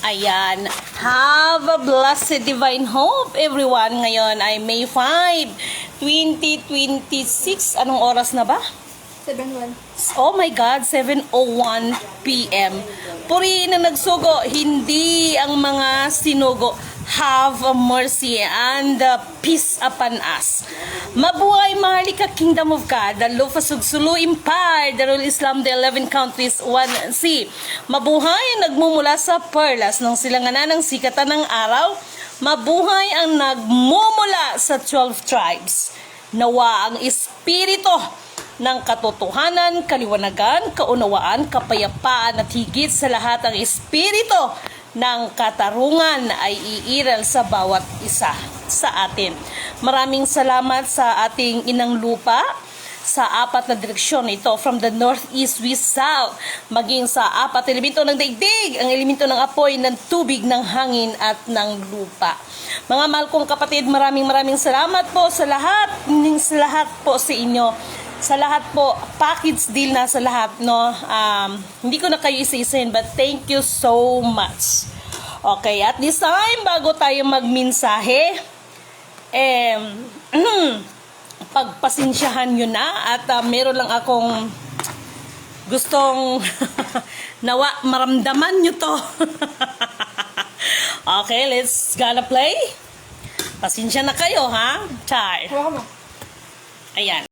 Ayan. Have a blessed divine hope, everyone. Ngayon ay May 5, 2026. Anong oras na ba? 7-1. Oh my God, 7:01 p.m. Purihin na nagsugo, hindi ang mga sinugo. Have mercy and peace upon us. Mabuhay, mahalika, Kingdom of God, the Lufa Sugsulu Empire, the Rule Islam, the 11 countries, 1C. Mabuhay ang nagmumula sa perlas ng silanganan ng sikatan ng araw. Mabuhay ang nagmumula sa 12 tribes. Nawa ang espiritu ng katotohanan, kaliwanagan, kaunawaan, kapayapaan at higit sa lahat ang espiritu ng katarungan ay iiral sa bawat isa sa atin. Maraming salamat sa ating inang lupa sa apat na direksyon ito, from the north, east, west, south, maging sa apat elemento ng daigdig, ang elemento ng apoy, ng tubig, ng hangin at ng lupa. Mga mahal kong kapatid, maraming salamat po sa lahat po sa inyo. Sa lahat po, package deal na sa lahat, no? Hindi ko na kayo isa-isahin, but thank you so much. Okay, at this time, bago tayo magmensahe, pagpasensyahan nyo na at meron lang akong gustong nawa maramdaman nyo to. Okay, let's gonna play. Pasensya na kayo, ha? Char. Ayan.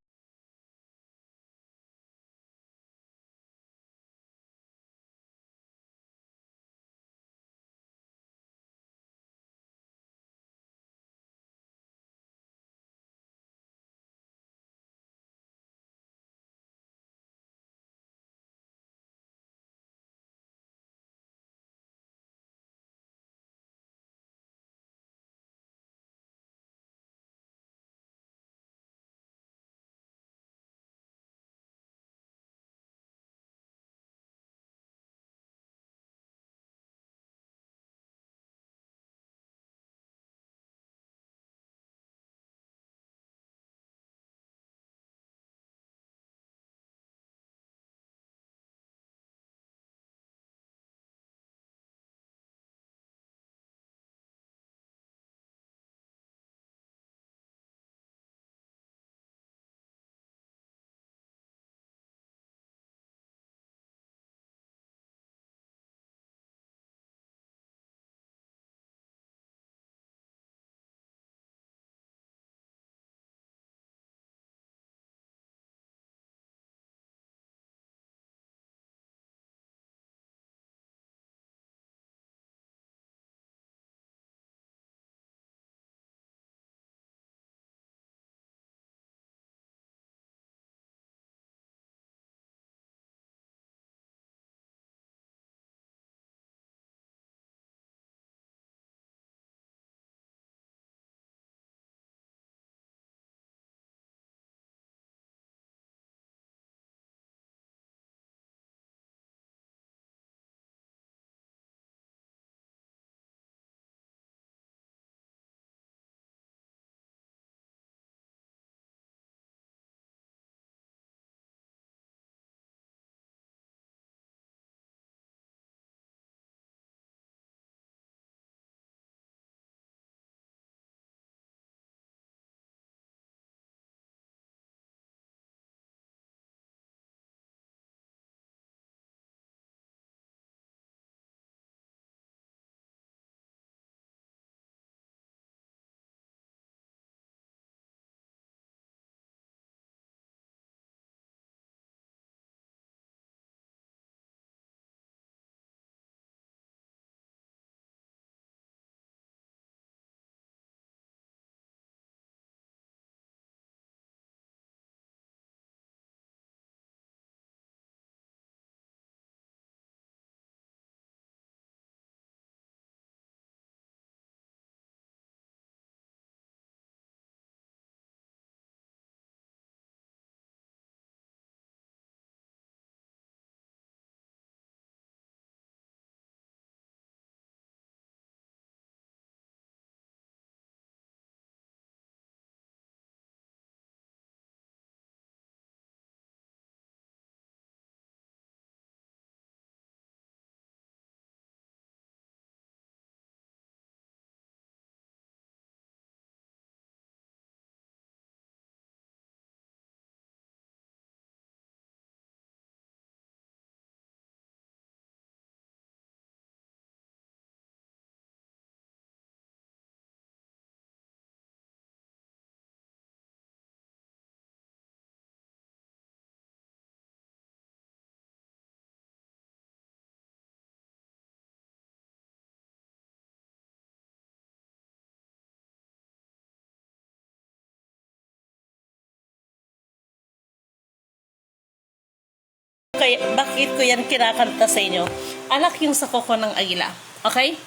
Kaya, bakit ko yan kinakanta sa inyo? Anak yung sa Koko ng Agila. Okay?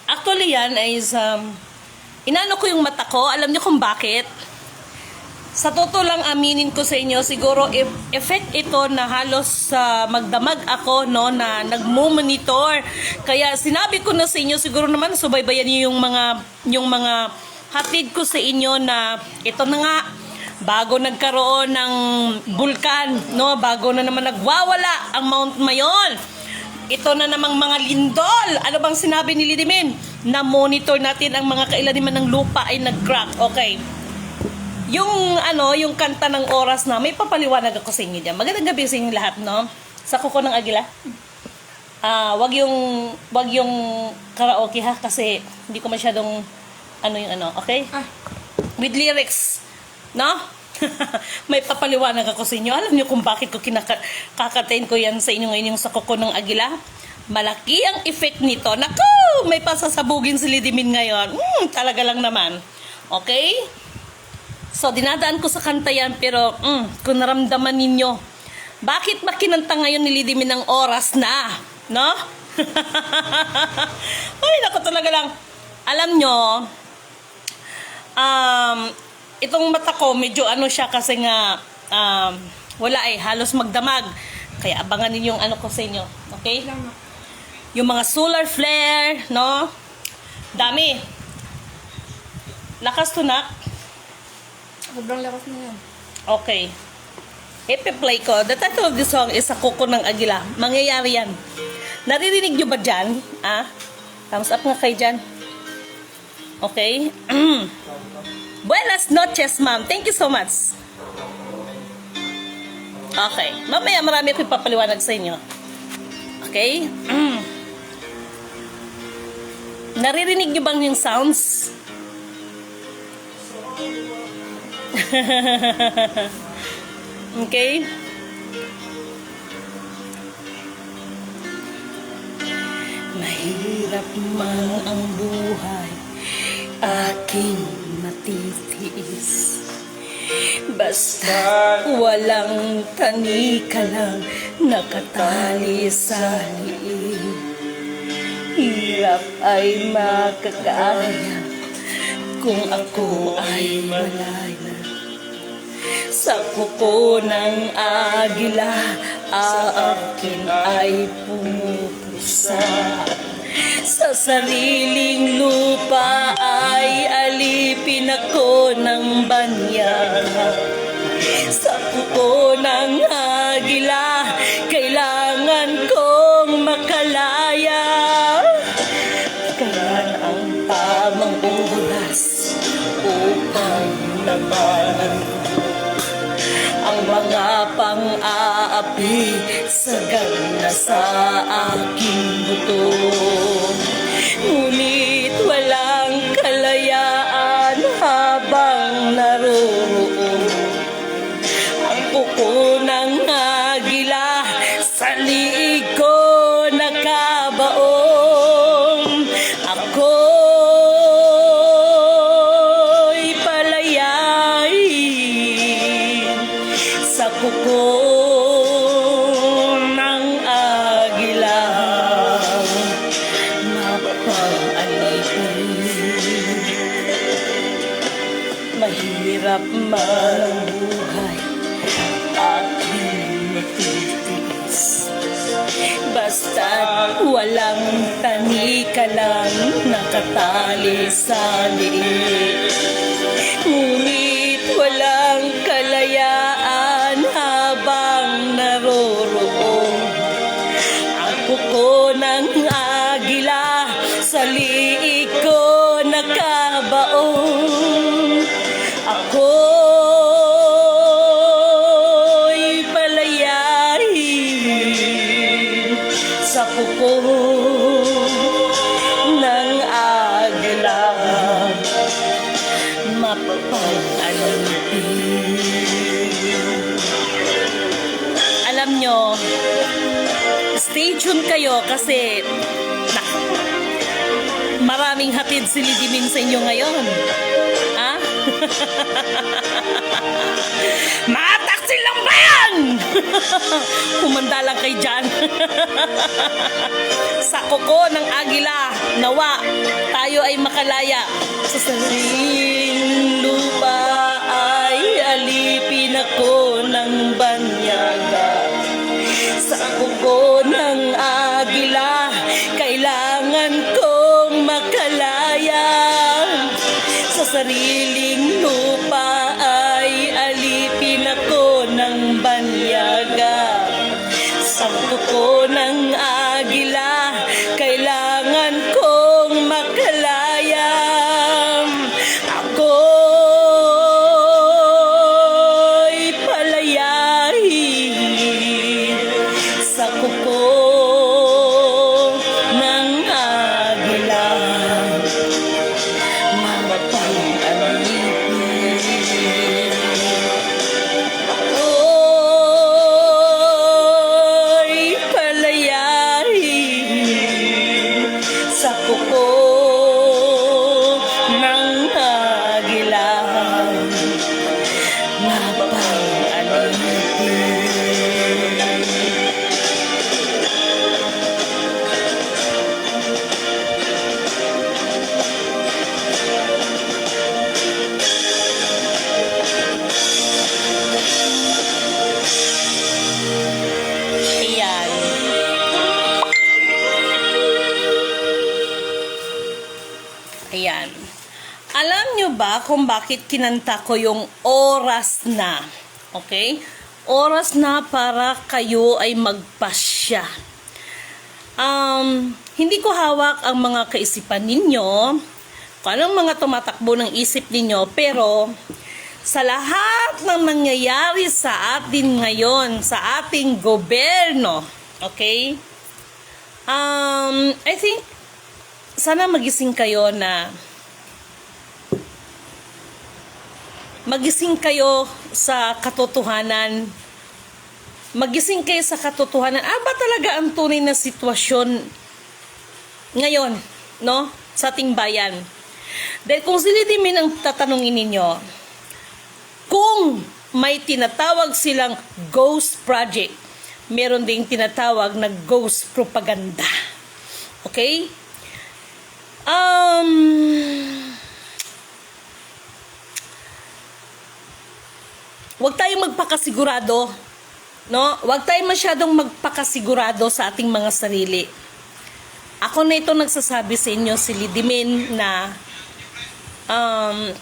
Actually yan is, inano ko yung mata ko. Alam niyo kung bakit? Sa totoo lang aminin ko sa inyo, siguro effect ito na halos magdamag ako, no, na nagmo-monitor. Kaya sinabi ko na sa inyo, siguro naman subaybayan niyo yung mga hatid ko sa inyo na ito na nga, bago nagkaroon ng bulkan, no, bago na naman nagwawala ang Mount Mayon. Ito na namang mga lindol. Ano bang sinabi ni Lidimin? Na monitor natin ang mga kailaliman ng lupa ay nag-crack. Okay. Yung yung kanta ng oras na, may papaliwanag ako sa inyo dyan. Magandang gabi sa inyo lahat, no? Sa Koko ng Agila. Wag yung karaoke ha, kasi hindi ko masyadong okay? With lyrics, no? May papaliwanag ako sa inyo. Alam niyo kung bakit ko kakatayin ko yan sa inyo ngayon yung sa Koko ng Agila? Malaki ang effect nito. Naku! May pasasabugin si Lidimin ngayon. Talaga lang naman. Okay? So, dinadaan ko sa kanta yan, pero kung naramdaman ninyo, bakit makinanta ngayon ni Lidimin ng oras na? No? Ay, naku talaga lang. Alam nyo, itong mata ko, medyo siya kasi nga, wala halos magdamag. Kaya abangan ninyo yung ko sa inyo. Okay? Yung mga solar flare, no? Dami. Lakas to, nak. Sobrang lakas na yan. Okay. Ipi-play ko. The title of this song is Sa Koko ng Agila. Mangyayari yan. Naririnig nyo ba dyan? Thumbs up nga kayo dyan. Okay. Buenas noches, ma'am. Thank you so much. Okay. Mamaya marami ako ipapaliwanag sa inyo. Okay. Naririnig nyo bang yung sounds? Okay? Mahirap man ang buhay, aking matitiis. Basta walang tanika lang nakatali sa liig. Hirap ay makakaya kung ako ay malaya. Sa Koko ng Agila, akin ay pumupusa. Sa sariling lupa ay alipin ako ng banya. Sa Koko ng Agila, kailangan kong makalaya. Kaya ang tamang oras upang labanan ang mga pang-aapi sagana sa aking buto. Ngunit walang kalayaan habang naroroon ang Koko ng Agila sa liig ko nakabaon. Ako'y palayain sa Koko ng Agila, mapag-alipin. Mahirap man ang buhay, aking matitiis. Basta't walang tanika lang nakatali sa liig. Ngunit walang kalayaan habang naroroon ang Koko ng Agila sa liig ko nakabaon. Ako'y palayain sa Koko ng Agila, mapapag-alipin. Alam nyo, stay tuned kayo kasi maraming hatid si Lidimin sa inyo ngayon. Mataksil lang ba? yan! Humanda lang kay Jan. Sa kuko ng agila, nawa, tayo ay makalaya. Sa sariling lupa ay alipin ako ng banyaga. Sa kuko ng agila, kailangan kong makalaya. Sa sariling lupa ay alipin ako ng banyaga. Sa kuko ng agila, kailangan kong makalaya. Ako'y palayain sa kuko ng agila. Oy, palayain sa kuko ng agila. Ayan. Ayan. Alam nyo ba kung bakit kinanta ko yung oras na? Okay? Oras na para kayo ay magpasya. Hindi ko hawak ang mga kaisipan ninyo, kung anong mga tumatakbo ng isip ninyo, pero sa lahat ng nangyayari sa atin ngayon, sa ating gobyerno, okay? I think, sana magising kayo sa katotohanan. Magising kayo sa katotohanan. Ba talaga ang tunay na sitwasyon ngayon, no? Sa ating bayan. Dahil kung silidimin ang tatanungin ninyo, kung may tinatawag silang ghost project, meron ding tinatawag na ghost propaganda. Okay? Huwag tayong magpakasigurado, no? Huwag tayong masyadong magpakasigurado sa ating mga sarili. Ako na ito nagsasabi sa inyo, si Lidimin, na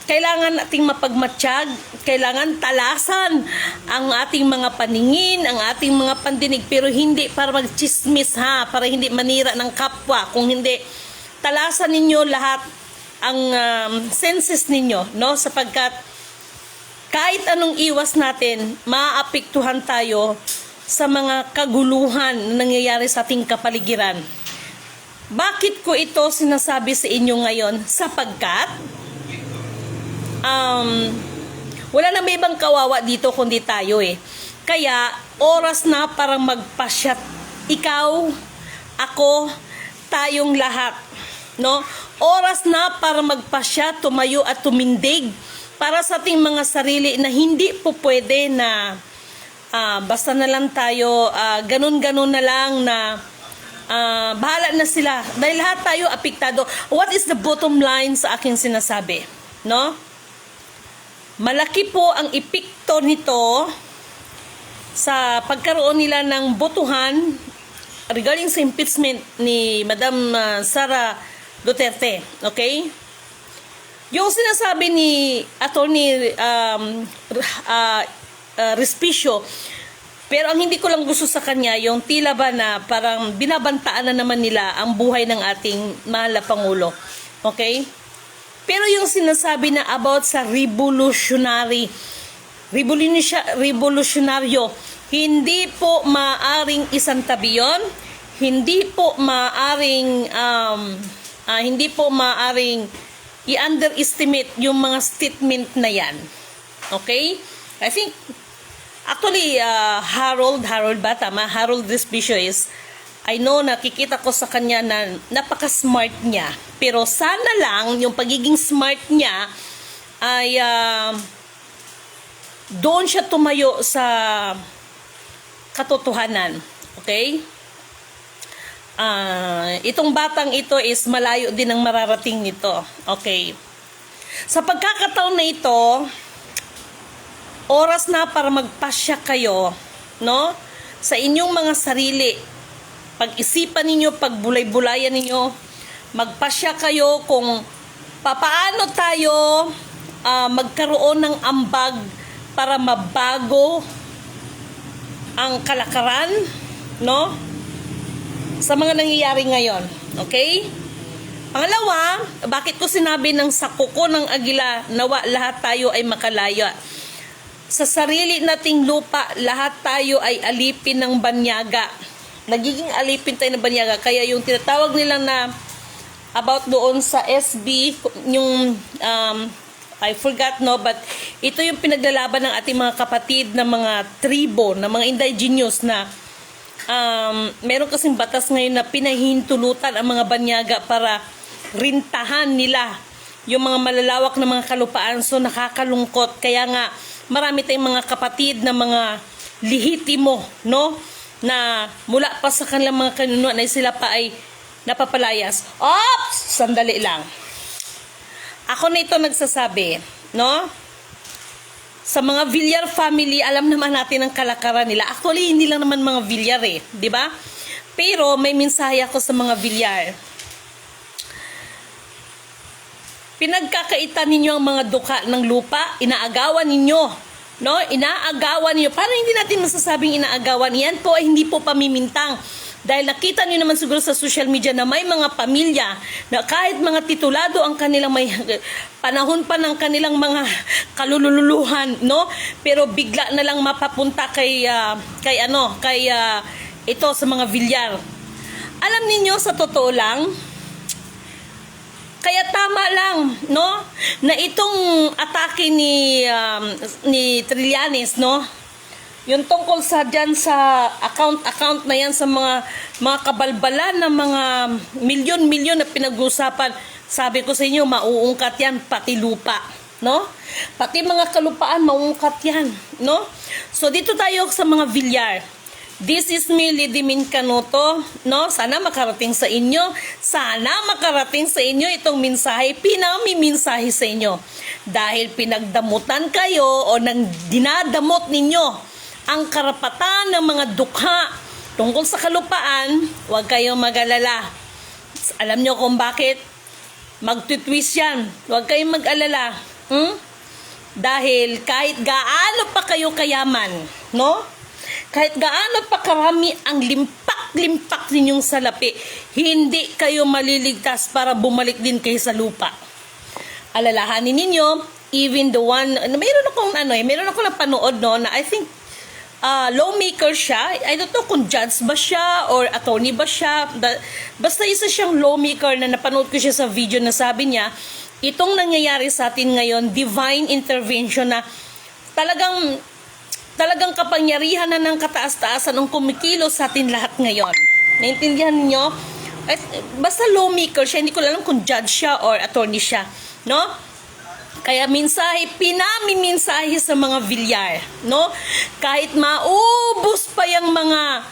kailangan nating mapagmatsyag, kailangan talasan ang ating mga paningin, ang ating mga pandinig, pero hindi para magchismis, para hindi manira ng kapwa. Kung hindi, talasan ninyo lahat ang senses ninyo, no? Sapagkat kahit anong iwas natin, maapektuhan tayo sa mga kaguluhan na nangyayari sa ating kapaligiran. Bakit ko ito sinasabi sa inyo ngayon? Sapagkat wala na may ibang kawawa dito kundi tayo eh. Kaya oras na para magpasya. Ikaw, ako, tayong lahat, no? Oras na para magpasya, tumayo at tumindig para sa ating mga sarili na hindi po pwede na basta na lang tayo, ganun-ganun na lang na bahala na sila. Dahil lahat tayo apektado. What is the bottom line sa aking sinasabi? No? Malaki po ang epekto nito sa pagkaroon nila ng botohan regarding sa impeachment ni Madam Sara Duterte. Okay? Yung sinasabi ni Attorney Respicio, pero ang hindi ko lang gusto sa kanya, yung tila ba na parang binabantaan na naman nila ang buhay ng ating mahal na Pangulo. Okay? Pero yung sinasabi na about sa revolusyonaryo, hindi po maaring isang tabi yun. Hindi po maaring i-underestimate yung mga statement na yan. Okay? I think actually Harold ba tama? Harold Respicio is, I know, nakikita ko sa kanya na napaka-smart niya. Pero sana lang yung pagiging smart niya ay doon siya tumayo sa katotohanan. Okay? Itong batang ito is malayo din ang mararating nito. Okay. Sa pagkakataon na ito, oras na para magpasya kayo, no? Sa inyong mga sarili. Pag-isipan ninyo, pagbulay-bulayan ninyo, magpasya kayo kung papaano tayo magkaroon ng ambag para mabago ang kalakaran, no? Sa mga nangyayari ngayon. Okay? Pangalawa, bakit ko sinabi ng sa kuko ng agila, nawa lahat tayo ay makalaya. Sa sarili nating lupa, lahat tayo ay alipin ng banyaga. Nagiging alipin tayo ng banyaga. Kaya yung tinatawag nila na about doon sa SB, yung I forgot, no, but ito yung pinaglalaban ng ating mga kapatid na mga tribo, na mga indigenous na meron kasing batas ngayon na pinahintulutan ang mga banyaga para rintahan nila yung mga malalawak na mga kalupaan. So nakakalungkot. Kaya nga marami tayong mga kapatid na mga lihitimo, no, na mula pa sa kanilang mga kanunuan ay sila pa ay napapalayas. Oops! Sandali lang. Ako na ito nagsasabi, no? Sa mga Villar family, alam naman natin ang kalakaran nila. Actually, hindi lang naman mga Villar eh, di ba? Pero may mensahe ako sa mga Villar. Pinagkakaitan ninyo ang mga duka ng lupa, inaagawan ninyo, no? Inaagawan ninyo. Paano hindi natin masasabing inaagawan? Yan po ay hindi po pamimintang. Dahil nakita niyo naman siguro sa social media na may mga pamilya na kahit mga titulado ang kanilang may panahon pa ng kanilang mga kalululuhan, no? Pero bigla na lang mapapunta kay ito sa mga Villar. Alam niyo sa totoo lang, kaya tama lang, no? Na itong atake ni Trillanes, no? Yung tungkol sa dyan sa account na yan sa mga kabalbalan na mga milyon-milyon na pinag-usapan. Sabi ko sa inyo, mauungkat yan, pati lupa, no? Pati mga kalupaan, mauungkat yan, no? So dito tayo sa mga Villar. This is me, Lidimin Canuto, no? Sana makarating sa inyo. Sana makarating sa inyo itong mensahe, pinamimensahe sa inyo. Dahil pinagdamutan kayo o nang dinadamot ninyo ang karapatan ng mga dukha tungkol sa kalupaan, huwag kayong mag-alala. Alam nyo kung bakit? Magtitwist yan. Huwag kayong mag-alala. Dahil kahit gaano pa kayo kayaman, no? Kahit gaano pa karami ang limpak-limpak ninyong salapi, hindi kayo maliligtas para bumalik din kayo sa lupa. Alalahanin ninyo, even the one, meron akong napanood, no, na I think lawmaker siya. I don't know kung judge ba siya or attorney ba siya. Basta isa siyang lawmaker na napanood ko siya sa video na sabi niya, itong nangyayari sa atin ngayon, divine intervention na talagang kapangyarihan na ng kataas-taasan ang kumikilos sa atin lahat ngayon. Naintindihan niyo? Basta lawmaker siya, hindi ko alam kung judge siya or attorney siya, no? Kaya pinamimensahe sa mga Villar, no? Kahit maubos pa yung mga,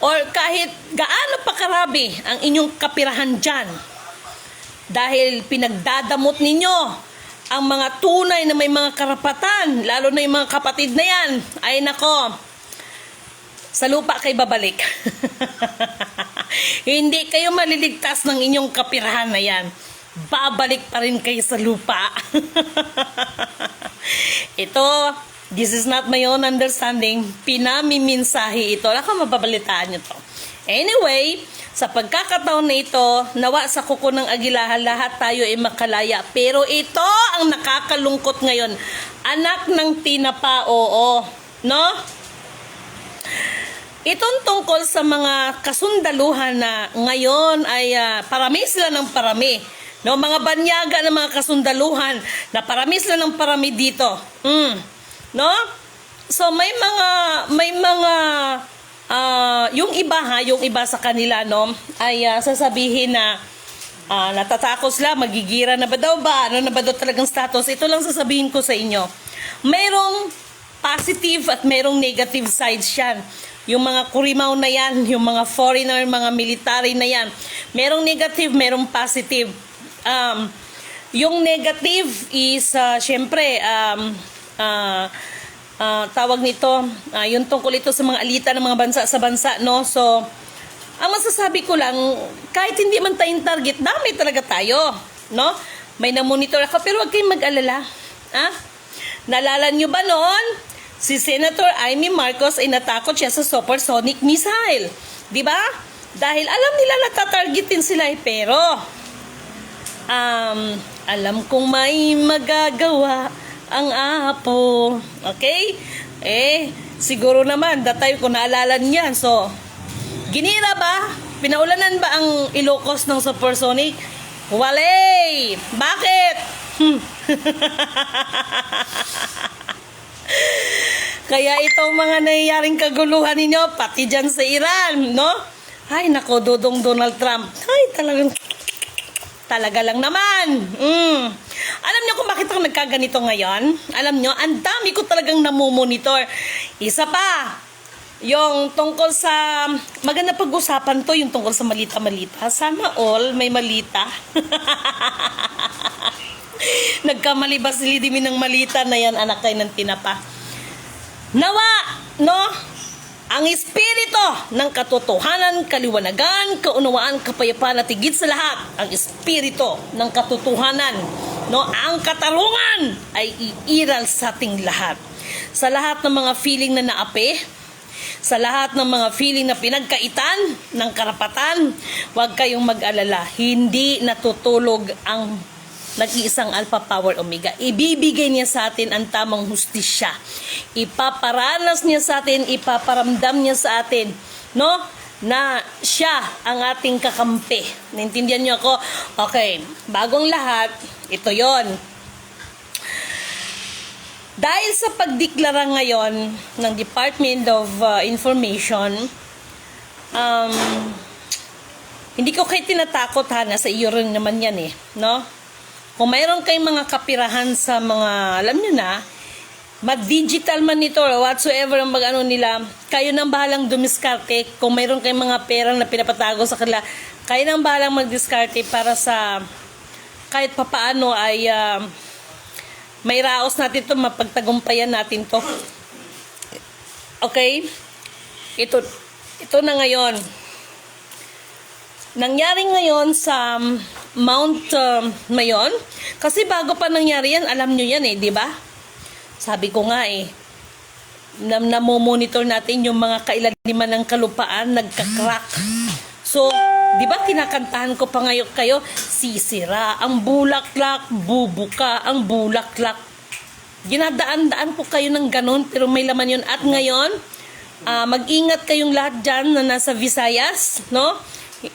or kahit gaano pa karami ang inyong kapirahan dyan, dahil pinagdadamot ninyo ang mga tunay na may mga karapatan, lalo na yung mga kapatid na yan, ay nako, sa lupa kayo babalik. Hindi kayo maliligtas ng inyong kapirahan na yan. Babalik pa rin kayo sa lupa. This is not my own understanding. Pinamimensahe ito. Ako mababalitaan nyo to. Anyway, sa pagkakataon na ito, nawa sa kuko ng agilahan, lahat tayo ay makalaya. Pero ito ang nakakalungkot ngayon. Anak ng tinapa, oo. No? Itong tungkol sa mga kasundaluhan na ngayon ay parami sila ng parami. No, mga banyaga ng mga kasundaluhan na parami sila ng parami dito. No? So may mga yung iba sa kanila, no, ay sasabihin na natatakot sila, magigira na ba daw ba? Ano na ba daw talagang status? Ito lang sasabihin ko sa inyo. Mayroong positive at merong negative sides yan. Yung mga kurimaw na yan, yung mga foreigner, mga military na yan, merong negative, merong positive. Yung negative is, syempre, tawag nito, yung tungkol ito sa mga alita ng mga bansa sa bansa, no? So, ang masasabi ko lang, kahit hindi man tayong target, dami talaga tayo, no? May na-monitor ako, pero huwag kayong mag-alala. Naalala nyo ba noon? Si Senator Amy Marcos ay natakot siya sa supersonic missile. Di ba? Dahil alam nila natatargetin sila pero alam kong may magagawa ang Apo. Okay? Siguro naman, datay ko naalala niyan. So, ginira ba? Pinaulanan ba ang Ilocos ng supersonic? Wale! Bakit? Kaya itong mga nangyayaring kaguluhan ninyo, pati dyan sa Iran, no? Ay, nako, Dodong Donald Trump. Ay, talaga lang naman. Alam niyo kung bakit ako nagkaganito ngayon? Alam niyo, ang dami ko talagang namumonitor. Isa pa, yung tungkol sa, maganda pag-usapan to, yung tungkol sa malita-malita. Sana all may malita. Nagkamali ba si Lidimi ng malita na yan, anak kayo ng tinapa? Nawa, no? Ang espiritu ng katotohanan, kaliwanagan, kaunawaan, kapayapaan at higit sa lahat, ang espiritu ng katotohanan, no? Ang katarungan ay iiral sa ating lahat. Sa lahat ng mga feeling na naapi, sa lahat ng mga feeling na pinagkaitan ng karapatan, huwag kayong mag-alala. Hindi natutulog ang nag-iisang Alpha Power Omega. Ibibigay niya sa atin ang tamang hustisya. Ipaparanas niya sa atin, ipaparamdam niya sa atin, no? Na siya ang ating kakampi. Naintindihan niyo ako? Okay, bagong lahat, ito yon. Dahil sa pagdeklara ngayon ng Department of Information, hindi ko kayo tinatakot ha, nasa iyo rin naman yan eh, no? Kung mayroon kayong mga kapirahan sa mga, alam nyo na, mag-digital monitor or whatsoever ang mag-ano nila, kayo nang bahalang dumiskarte. Kung mayroon kayong mga perang na pinapatago sa kanila, kayo nang bahalang mag-diskarte para sa kahit papaano ay may raos natin to, mapagtagumpayan natin to. Okay? Ito na ngayon. Nangyari ngayon sa Mount Mayon. Kasi bago pa nangyari yan, alam nyo yan eh, di ba? Sabi ko nga eh, namomonitor natin yung mga kailaliman ng kalupaan, nagka-crack. So, di ba kinakantahan ko pa ngayon kayo, sisira ang bulaklak, bubuka ang bulaklak. Ginadaan-daan ko kayo ng ganun, pero may laman yun. At ngayon, mag-ingat kayong lahat dyan na nasa Visayas, no?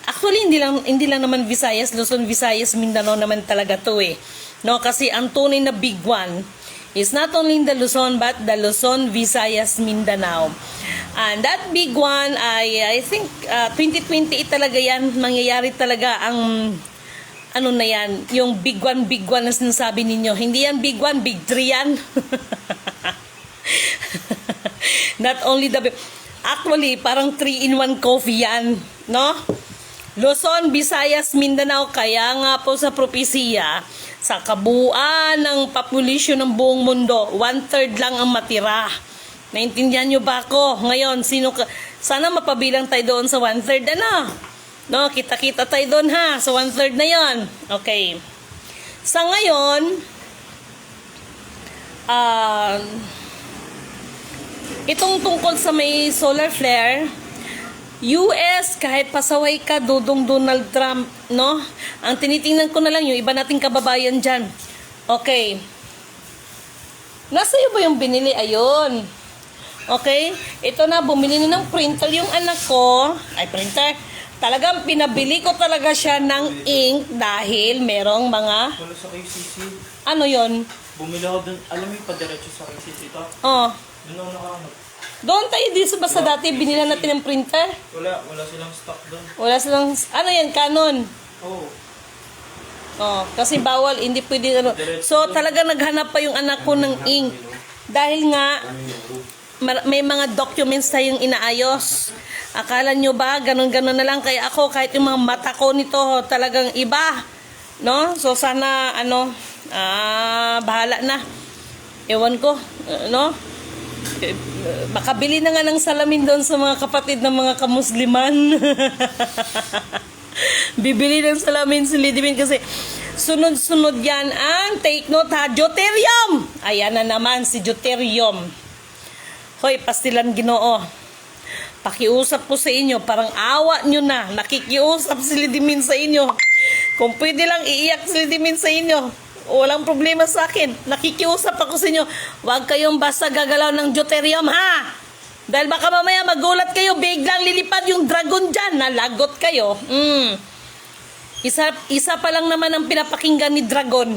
Actually, hindi lang naman Visayas, Luzon, Visayas, Mindanao naman talaga to eh. No? Kasi ang tunay na big one is not only in the Luzon, but the Luzon, Visayas, Mindanao. And that big one, I think 2028 talaga yan, mangyayari talaga ang ano na yan, yung big one na sinasabi ninyo. Hindi yan big one, big three yan. Not only the actually, parang 3-in-1 coffee yan, no? Luzon, Visayas, Mindanao, kaya nga po sa propesiya, sa kabuuan ng population ng buong mundo, 1/3 lang ang matira. Naintindihan nyo ba ako? Ngayon, sana mapabilang tayo doon sa 1/3, ano? No, kita-kita tayo doon ha, sa 1/3 na yon. Okay. Sa ngayon, itong tungkol sa may solar flare, US, kahit pasaway ka, Dodong Donald Trump, no? Ang tinitingnan ko na lang, yung iba nating kababayan dyan. Okay. Nasa iyo ba yung binili? Ayun. Okay? Ito na, bumili na ng printer yung anak ko. Ay, printer. Talagang pinabili ko talaga siya ng ink dahil merong mga... Wala sa KCC. Ano yon? Bumili ako dun. Alam mo yung padiretso sa KCC ito? Oh. Doon ako nakahanap. Doon tayo din sa basta dati, binila natin ng printer. Wala silang stock doon. Wala silang... Ano yan? Canon? Oo. Oh, kasi bawal, hindi pwede ano. So talaga naghanap pa yung anak ko ng ink. Dahil nga, may mga documents tayong inaayos. Akala nyo ba, ganun-ganun na lang. Kaya ako, kahit yung mga mata ko nito, talagang iba. No? So, sana, bahala na. Ewan ko, no? Makabili na nga ng salamin doon sa mga kapatid ng mga kamusliman. Bibili ng salamin si Lidimin kasi sunod-sunod yan ang take note ha, Deuterium. Ayan na naman si Deuterium. Hoy, pastilan Ginoo. Pakiusap ko sa inyo, parang awa nyo na. Nakikiusap si Lidimin sa inyo. Kung pwede lang iiyak si Lidimin sa inyo, walang problema sa akin. Nakikiusap ako sa inyo. Huwag kayong basta gagalaw ng Deuterium ha. Dahil baka mamaya magulat kayo, biglang lilipad yung dragon dyan. Nalagot kayo. Isa pa lang naman ang pinapakinggan ni dragon.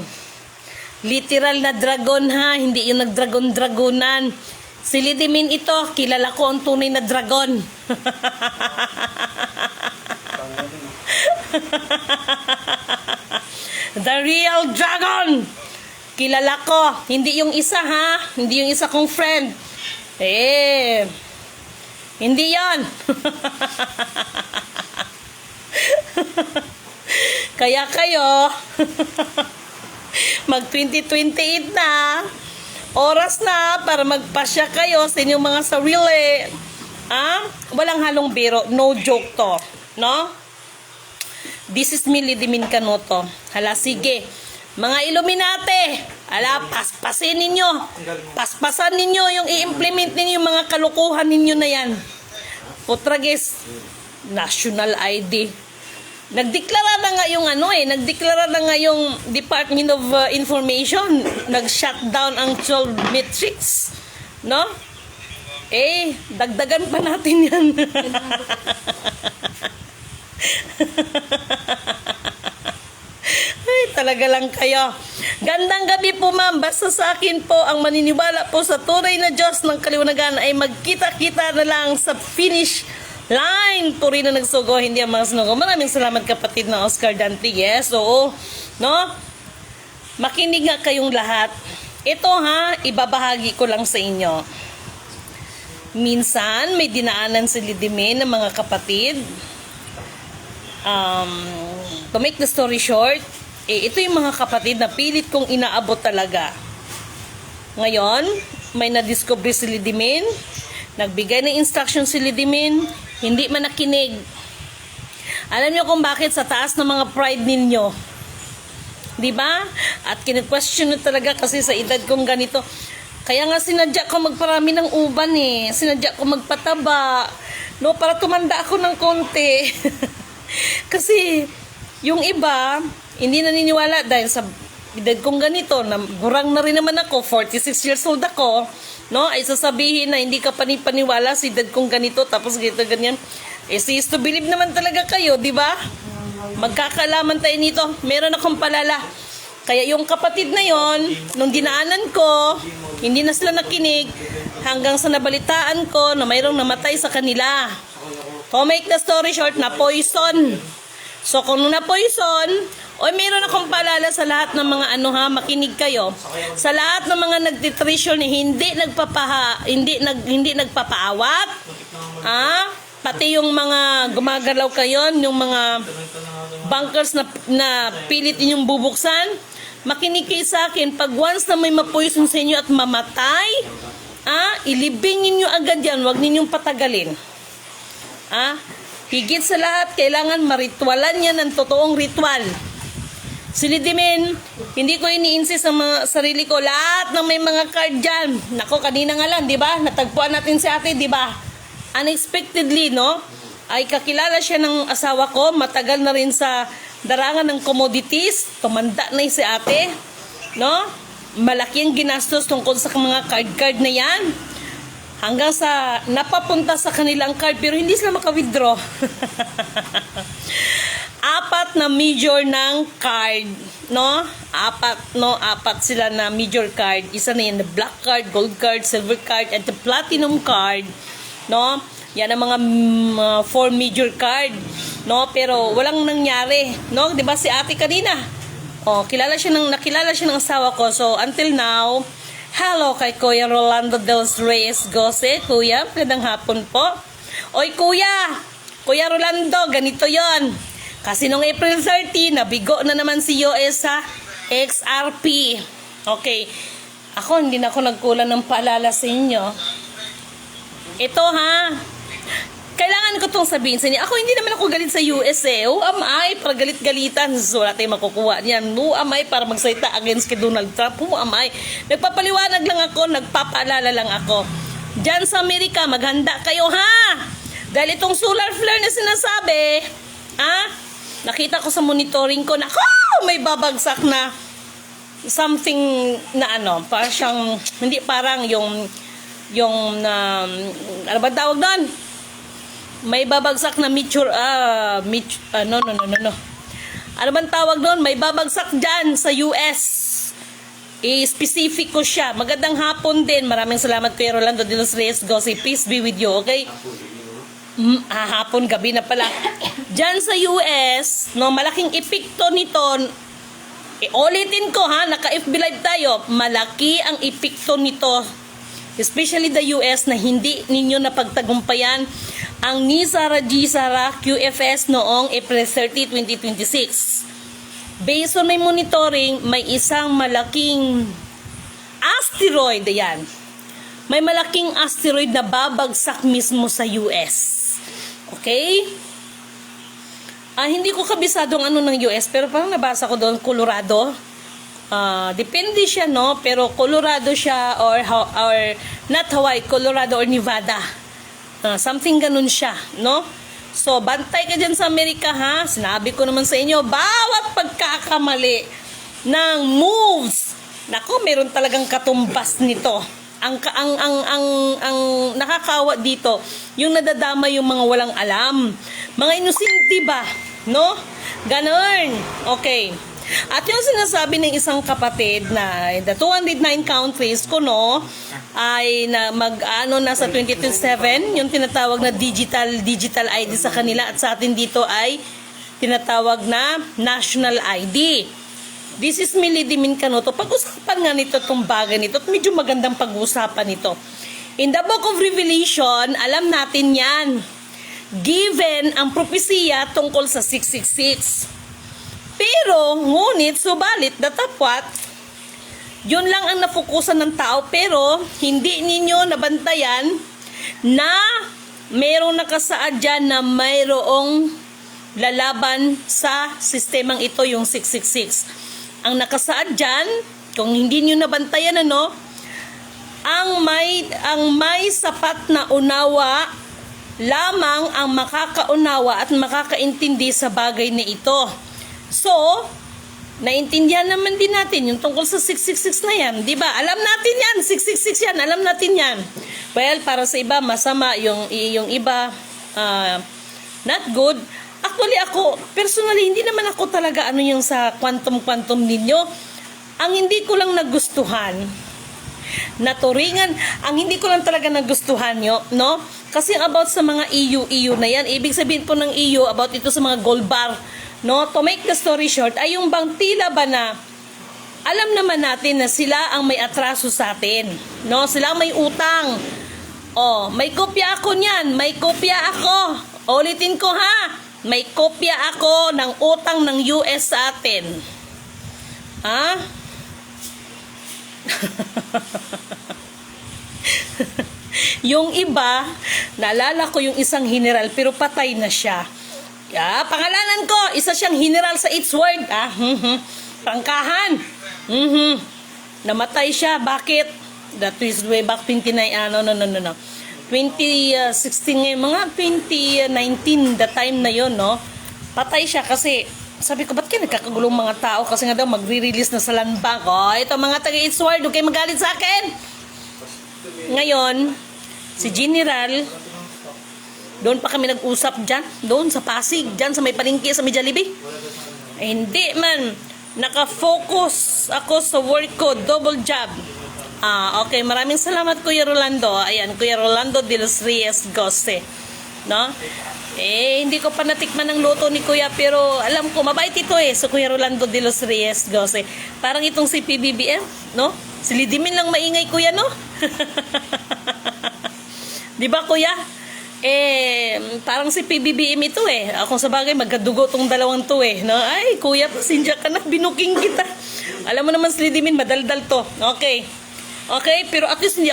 Literal na dragon ha. Hindi yung nagdragon-dragonan. Si Lidimin ito, kilala ko ang tunay na dragon. The real dragon. Kilala ko. Hindi yung isa ha. Hindi yung isa kong friend. Hindi yan. Kaya kayo, mag 2028 na, oras na para magpasya kayo sa inyong mga sarili. Walang halong biro, no joke to. No? This is me, Lidimin Canoto. Hala, sige. Mga Illuminati, paspasin ninyo. Paspasan ninyo yung i-implement ninyo yung mga kalukuhan ninyo na yan. Putragis, national ID. Nagdeklara na nga yung nagdeklara na nga yung Department of Information. Nag-shutdown ang 12 metrics. No? Dagdagan pa natin yan. Ay, talaga lang kayo. Gandang gabi po ma'am. Basta sa akin po, ang maniniwala po sa tunay na Diyos ng kaliwanagan ay magkita-kita na lang sa finish line. Puri na nagsugo, hindi ang mga sunugo. Maraming salamat kapatid na Oscar Dante. Yes, oo. No? Makinig nga kayong lahat. Ito ha, ibabahagi ko lang sa inyo. Minsan, may dinaanan si Lidimin ng mga kapatid. To make the story short, ito yung mga kapatid na pilit kong inaabot talaga. Ngayon, may nadiscover si Lidimin, nagbigay ng instruction si Lidimin, hindi man nakinig. Alam niyo kung bakit? Sa taas ng mga pride ninyo. Diba? At kine-question nyo talaga kasi sa edad kong ganito. Kaya nga sinadya ko magparami ng uban Sinadya ko magpataba. No, para tumanda ako ng konti. Kasi yung iba, hindi naniniwala dahil sa edad kong ganito, na gurang na rin naman ako, 46 years old ako, no? Ay sasabihin na hindi ka panipaniwala sa edad kong ganito, tapos ganito, ganyan. See is to believe naman talaga kayo, di ba? Magkakalaman tayo nito. Meron akong palala. Kaya yung kapatid na yon, nung dinaanan ko, hindi na sila nakinig, hanggang sa nabalitaan ko na mayroong namatay sa kanila. To make the story short, na poison. So kung na poison, meron akong palala sa lahat ng mga makinig kayo. Sa lahat ng mga nagtitrisyon hindi nagpapaawat. Pati yung mga gumagalaw kayo, yung mga bunkers na pilit inyong bubuksan, makinig kayo sa akin. Pag once na may mapoison sa inyo at mamatay, ilibing ninyo agad yan, huwag ninyong patagalin. Higit sa lahat, kailangan maritwalan yan ng totoong ritual. Si Lidimin, hindi ko ini-insist sa mga sarili ko. Lahat ng may mga card dyan. Nako, kanina nga lang, di ba? Natagpuan natin si ate, di ba? Unexpectedly, no? Ay kakilala siya ng asawa ko. Matagal na rin sa darangan ng commodities. Tumanda na si ate. No? Malaki ang ginastos tungkol sa mga card na yan. Hanggang sa napapunta sa kanilang card pero hindi sila maka-withdraw. 4 na major ng card, no? 4 sila na major card. Isa na yan, the black card, gold card, silver card, at the platinum card, no? Yan ang mga 4 major card, no? Pero walang nangyari, no? 'Di ba si ate kanina? Nakilala siya ng asawa ko. So until now, Hello kay Kuya Rolando Dels Reyes Gose. Kuya, magandang hapon po. Oy Kuya Rolando, ganito yon. Kasi nung April 30, nabigo na naman si US sa XRP. Okay, ako hindi na ako nagkulang ng paalala sa inyo. Ito ha, kailangan ko itong sabihin sa inyo. Ako hindi naman ako galit sa US eh. Who am I para galit-galitan? So, wala tayong makukuha niyan. Who am I para magsalita against kay Donald Trump? Who am I? Nagpapaliwanag lang ako, nagpapaalala lang ako. Diyan sa Amerika, maghanda kayo ha! Dahil itong solar flare na sinasabi, ha? Nakita ko sa monitoring ko, nako, may babagsak na something na ano, parang siyang, hindi parang yung ano ba tawag doon? May babagsak na no. Ano bang tawag doon? May babagsak dyan sa US. I-specific ko siya. Magandang hapon din. Maraming salamat Kuya Rolando de los Reyes Gose. Peace be with you, okay? Hapon, gabi na pala. Dyan sa US, no, malaking epekto nito. Ulitin ko ha, naka-FB Live tayo. Malaki ang epekto nito. Especially the US na hindi ninyo napagtagumpayan ang ni Sara G. Sara QFS noong April 30, 2026. Based on my monitoring, may isang malaking asteroid, yan. May malaking asteroid na babagsak mismo sa US. Okay? Hindi ko kabisadong ano ng US, pero parang nabasa ko doon, Colorado. Depende siya, no? Pero Colorado siya or not Hawaii, Colorado or Nevada. Something ganun siya, no? So, bantay ka dyan sa Amerika, ha? Sinabi ko naman sa inyo, bawat pagkakamali ng moves, nako, meron talagang katumbas nito. Ang nakakawa dito, yung nadadama yung mga walang alam. Mga inusinti ba, no? Ganon. Okay. At yung sinasabi ng isang kapatid na the 209 countries ko, no, ay na nasa 2027, yung tinatawag na digital ID sa kanila at sa atin dito ay tinatawag na national ID. This is Millie Dimin Canuto. Pag-usapan nga nito itong bagay nito at medyo magandang pag-usapan nito. In the book of Revelation, alam natin yan. Given ang propesya tungkol sa 666. Pero, ngunit, subalit, datapwat, yun lang ang nafokusan ng tao, pero hindi ninyo nabantayan na mayroong nakasaad dyan na mayroong lalaban sa sistemang ito, yung 666. Ang nakasaad dyan, kung hindi nyo nabantayan, ang may sapat na unawa lamang ang makakaunawa at makakaintindi sa bagay na ito. So, naintindihan naman din natin yung tungkol sa 666 na yan, di ba? Alam natin yan, 666 yan, alam natin yan. Well, para sa iba, masama, yung iba, not good. Actually, ako, personally, hindi naman ako talaga yung sa quantum ninyo. Ang hindi ko lang nagustuhan, naturingan, ang hindi ko lang talaga nagustuhan nyo, no? Kasi about sa mga EU na yan, ibig sabihin po ng EU, about ito sa mga gold bar, no, to make the story short, ay yung bang tila ba na alam naman natin na sila ang may atraso sa atin, no? Sila ang may utang. May kopya ako niyan, may kopya ako. Ulitin ko ha, may kopya ako ng utang ng US sa atin. Ha? Yung iba, naalala ko yung isang general pero patay na siya. Pangalanan ko, isa siyang general sa its word. Prangkahan. Namatay siya. Bakit? That was way back 2016 ngayon, mga 2019, the time na yon, no? Patay siya kasi, sabi ko, ba't kayo nagkakagulong mga tao? Kasi nga daw, magre-release na sa land bank. Ito mga taga-its word, huwag kayo magalit sa akin. Ngayon, si General, doon pa kami nag-usap dyan, doon sa Pasig, dyan sa may palengke sa may Jollibee. Hindi man, nakafocus ako sa work ko, double job. Okay, maraming salamat Kuya Rolando. Ayan, Kuya Rolando de los Reyes Gose, no? Hindi ko pa natikman ng luto ni Kuya, pero alam ko, mabait ito so Kuya Rolando de los Reyes Gose. Parang itong si PBBM, no? Si Lidimin lang maingay, Kuya, no? Di ba, Kuya? Parang si PBBM ito Ako sa bagay, magkadugo tong dalawang to no? Ay, Kuya, pasensya ka na, binuking kita. Alam mo naman si Lidimin, madaldal to. Okay. Okay, pero at least hindi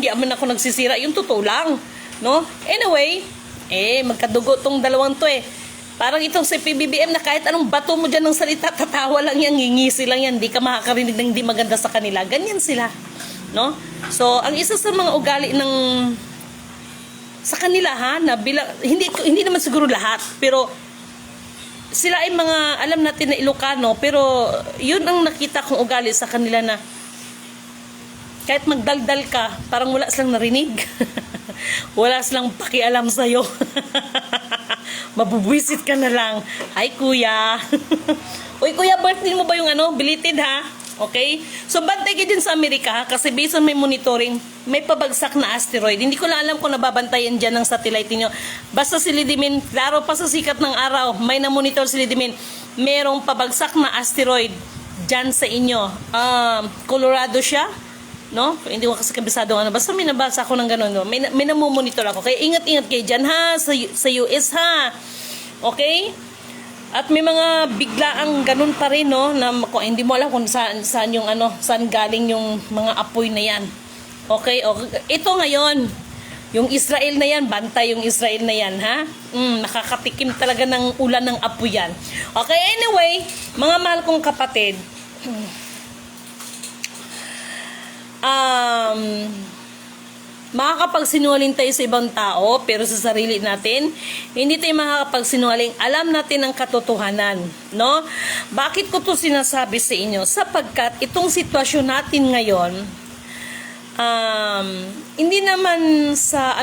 naman ako nagsisira. Yung totoo lang, no? Anyway, magkadugo tong dalawang to Parang itong si PBBM na kahit anong bato mo dyan ng salita, tatawa lang yan, ngingisi lang yan, hindi ka makakarinig ng hindi maganda sa kanila. Ganyan sila, no? So, ang isa sa mga ugali ng sa kanila na hindi naman siguro lahat, pero sila ay mga alam natin na Ilocano, pero yun ang nakita kong ugali sa kanila na kahit magdaldal ka, parang wala silang narinig. Wala silang pakialam sa'yo. Mabubwisit ka na lang. Hi, Kuya. Uy, Kuya, birthday mo ba yung belated ha? Okay? So, bantay kayo din sa Amerika kasi based on my monitoring, may pabagsak na asteroid. Hindi ko lang alam kung nababantayan dyan ng satellite niyo. Basta si Lidimin, klaro pa sa sikat ng araw, may na-monitor si Lidimin, merong pabagsak na asteroid dyan sa inyo. Colorado siya, no? Hindi ko kasi kabisado basta may nabasa ako ng ganun, no? May namumonitor ako. Kaya ingat-ingat kayo dyan ha, sa US ha. Okay? At may mga biglaang ganun pa rin, no, na hindi mo alam kung saan yung saan galing yung mga apoy na yan. Okay, ito ngayon, yung Israel na yan, bantay yung Israel na yan, ha? Nakakatikim talaga ng ulan ng apoy yan. Okay, anyway, mga mahal kong kapatid, makakapagsinungaling tayo sa ibang tao, pero sa sarili natin, hindi tayo makakapagsinungaling. Alam natin ang katotohanan, no? Bakit ko to sinasabi sa inyo? Sapagkat itong sitwasyon natin ngayon, hindi naman sa,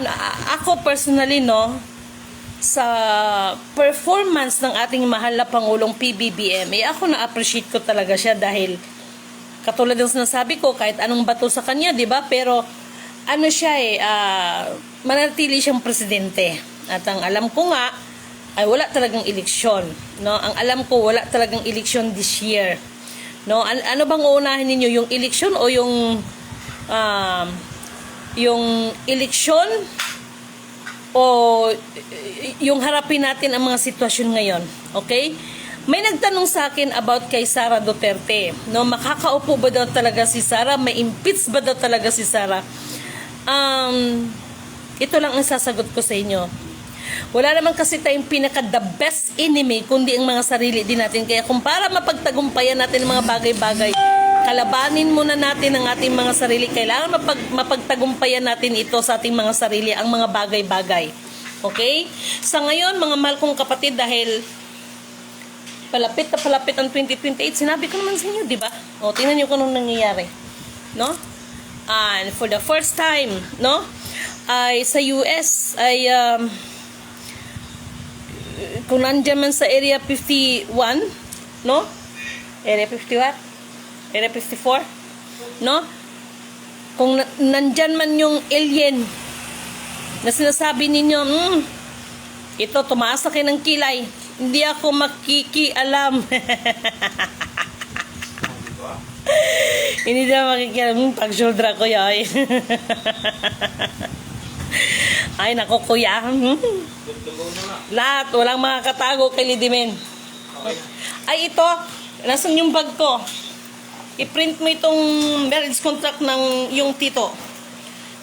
ako personally, no, sa performance ng ating mahal na Pangulong PBBM, ako na-appreciate ko talaga siya dahil, katulad ng sinasabi ko, kahit anong bato sa kanya, di ba? Pero, siya manatili siyang presidente. At ang alam ko nga ay wala talagang eleksyon, no? Ang alam ko wala talagang eleksyon this year, no? Ano bang uunahin ninyo, yung eleksyon o yung eleksyon o yung harapin natin ang mga sitwasyon ngayon? Okay? May nagtanong sa akin about kay Sara Duterte, no? Makakaupo ba daw talaga si Sara? May impeach ba daw talaga si Sara? Ito lang ang sasagot ko sa inyo. Wala naman kasi tayong pinaka the best enemy kundi ang mga sarili din natin. Kaya kung para mapagtagumpayan natin ang mga bagay-bagay, kalabanin muna natin ang ating mga sarili. Kailangan mapagtagumpayan natin ito sa ating mga sarili, ang mga bagay-bagay. Okay? Sa ngayon, mga mahal kong kapatid, dahil palapit na palapit ang 2028, sinabi ko naman sa inyo, di ba? O, tingnan nyo kung anong nangyayari. No? And for the first time, no, ay sa US ay kung nandiyan man sa Area 51, no? Area 51? Area 54? No? Kung nandyan man yung alien na sinasabi ninyo, ito, tumaas na kayo ng kilay, hindi ako makikialam. Hindi na makikialam. Pag-shoulder ko yan. Ay, nako, Kuya. Lahat, walang makakatago kay Lidimen. Ay, ito, nasan yung bag ko? I-print mo itong marriage contract ng yung tito.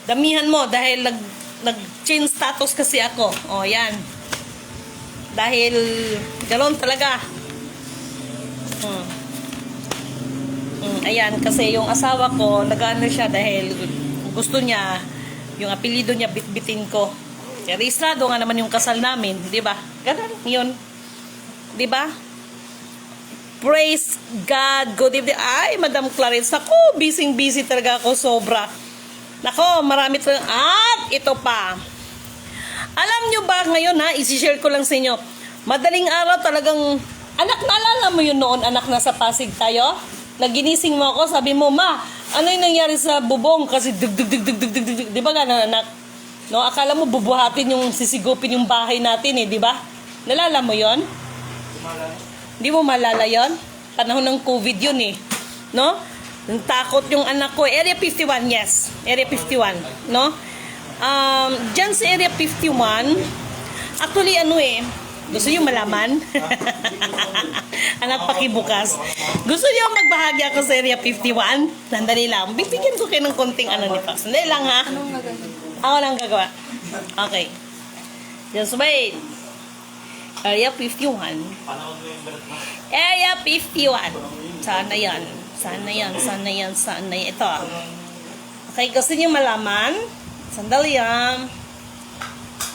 Damihan mo dahil nag-change status kasi ako. O, yan. Dahil galon talaga. Ayan, kasi yung asawa ko, nag-ano siya dahil gusto niya, yung apelido niya bitbitin ko. Kaya rehistrado nga naman yung kasal namin, di ba? Ganun, yun. Di ba? Praise God, good evening. Ay, Madam Clarence, ako, busy talaga ako, sobra. Nako, marami talaga. At ito pa. Alam nyo ba ngayon isi-share ko lang sa inyo. Madaling araw talagang, anak, naalala mo yun noon, anak, nasa Pasig tayo? Naginising mo ako, sabi mo, ma, ano yung nangyari sa bubong? Kasi dug, di ba gano'n, anak? No, akala mo bubuhatin yung sisigupin yung bahay natin eh, di ba? Nalala mo yon? Tumala. Di mo malala yon? Panahon ng COVID yun eh. No? Takot yung anak ko. Area 51, yes. Area 51. No? Diyan sa Area 51, actually ano eh, gusto nyo malaman? Anak pakibukas. Gusto nyo magbahagi ako sa Area 51? Sandali lang. Bibigyan ko kayo ng konting ano ni Pax. Sandali lang ha. Anong nagagawin? Ako lang gagawa. Okay. Just wait. Area 51. Panahon mo yung balat mo. Area 51. Sana yan. Sana yan. Sana yan. Sana yan. Ito. Okay, gusto niyo malaman? Sandali yan.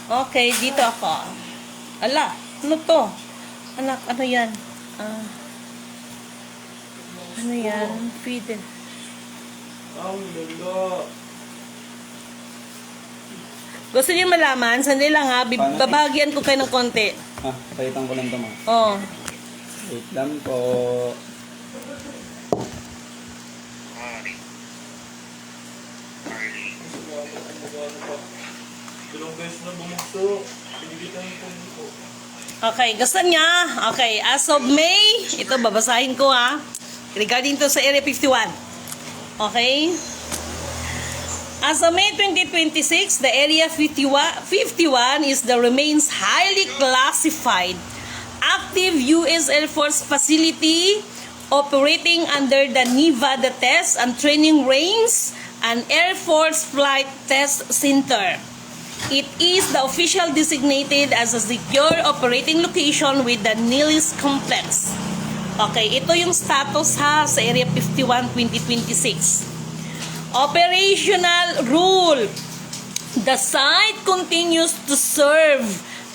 Okay, dito ako. Ala, ano to? Anak, ano yan? Ano yan? Feed. Ang lalo. Gusto niyo malaman? Sandali lang ha. Babagyan ko kayo ng konti. Palitan ko lang ito, ma. Oh. Wait lang po. Tulong guys na bumugso. Pinigitan yung pundi ko. Okay, gusto niya? Okay, as of May, ito babasahin ko ha. Regarding to sa Area 51. Okay? As of May 2026, the Area 51 is the remains highly classified active U.S. Air Force facility operating under the Nevada Test and Training Range and Air Force Flight Test Center. It is the official designated as a secure operating location with the Nilis Complex. Okay, ito yung status ha sa Area 51 2026. Operational rule. The site continues to serve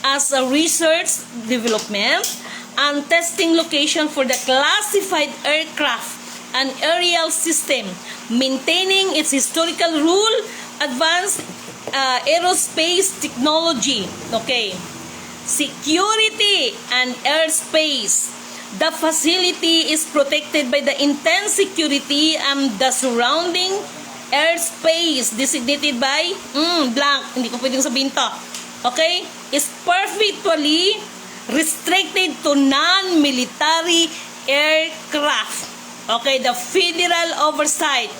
as a research, development, and testing location for the classified aircraft and aerial system, maintaining its historical rule, advanced aerospace technology, okay, security and airspace. The facility is protected by the intense security and the surrounding airspace designated by blank, hindi ko pwedeng sabihin to, okay, is perfectly restricted to non-military aircraft. Okay, the federal oversight.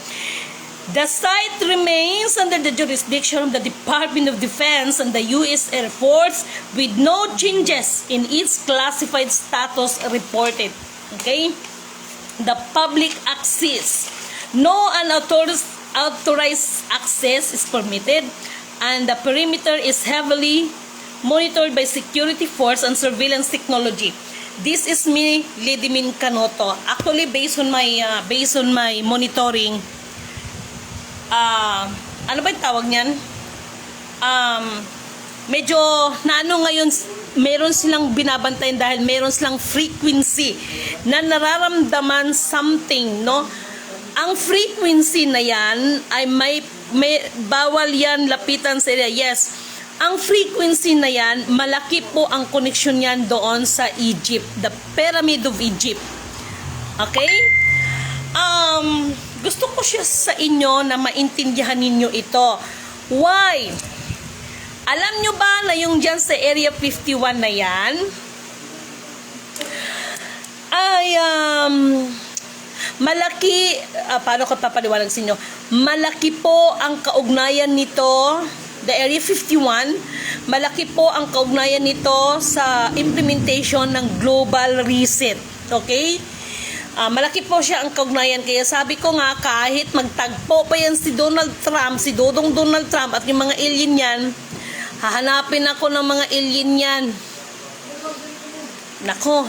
The site remains under the jurisdiction of the Department of Defense and the U.S. Air Force with no changes in its classified status reported. Okay? The public access. No unauthorized access is permitted and the perimeter is heavily monitored by security force and surveillance technology. This is me, Lidimin Canoto. Actually, based on my monitoring, ano ba yung tawag niyan? Medyo naano ngayon, meron silang binabantayan dahil meron silang frequency na nararamdaman something, no? Ang frequency na yan ay may bawal yan lapitan sa area. Yes, ang frequency na yan, malaki po ang connection yan doon sa Egypt, the Pyramid of Egypt. Okay? Gusto ko siya sa inyo na maintindihan ninyo ito. Why? Alam nyo ba na yung dyan sa Area 51 na yan ay malaki, paano ko papaliwanag sa inyo? Malaki po ang kaugnayan nito, the Area 51, malaki po ang kaugnayan nito sa implementation ng global reset. Okay? Malaki po siya ang kaugnayan. Kaya sabi ko nga, kahit magtagpo pa yan si Donald Trump, si Dodong Donald Trump at yung mga alien yan, hahanapin ako ng mga alien yan. Nako,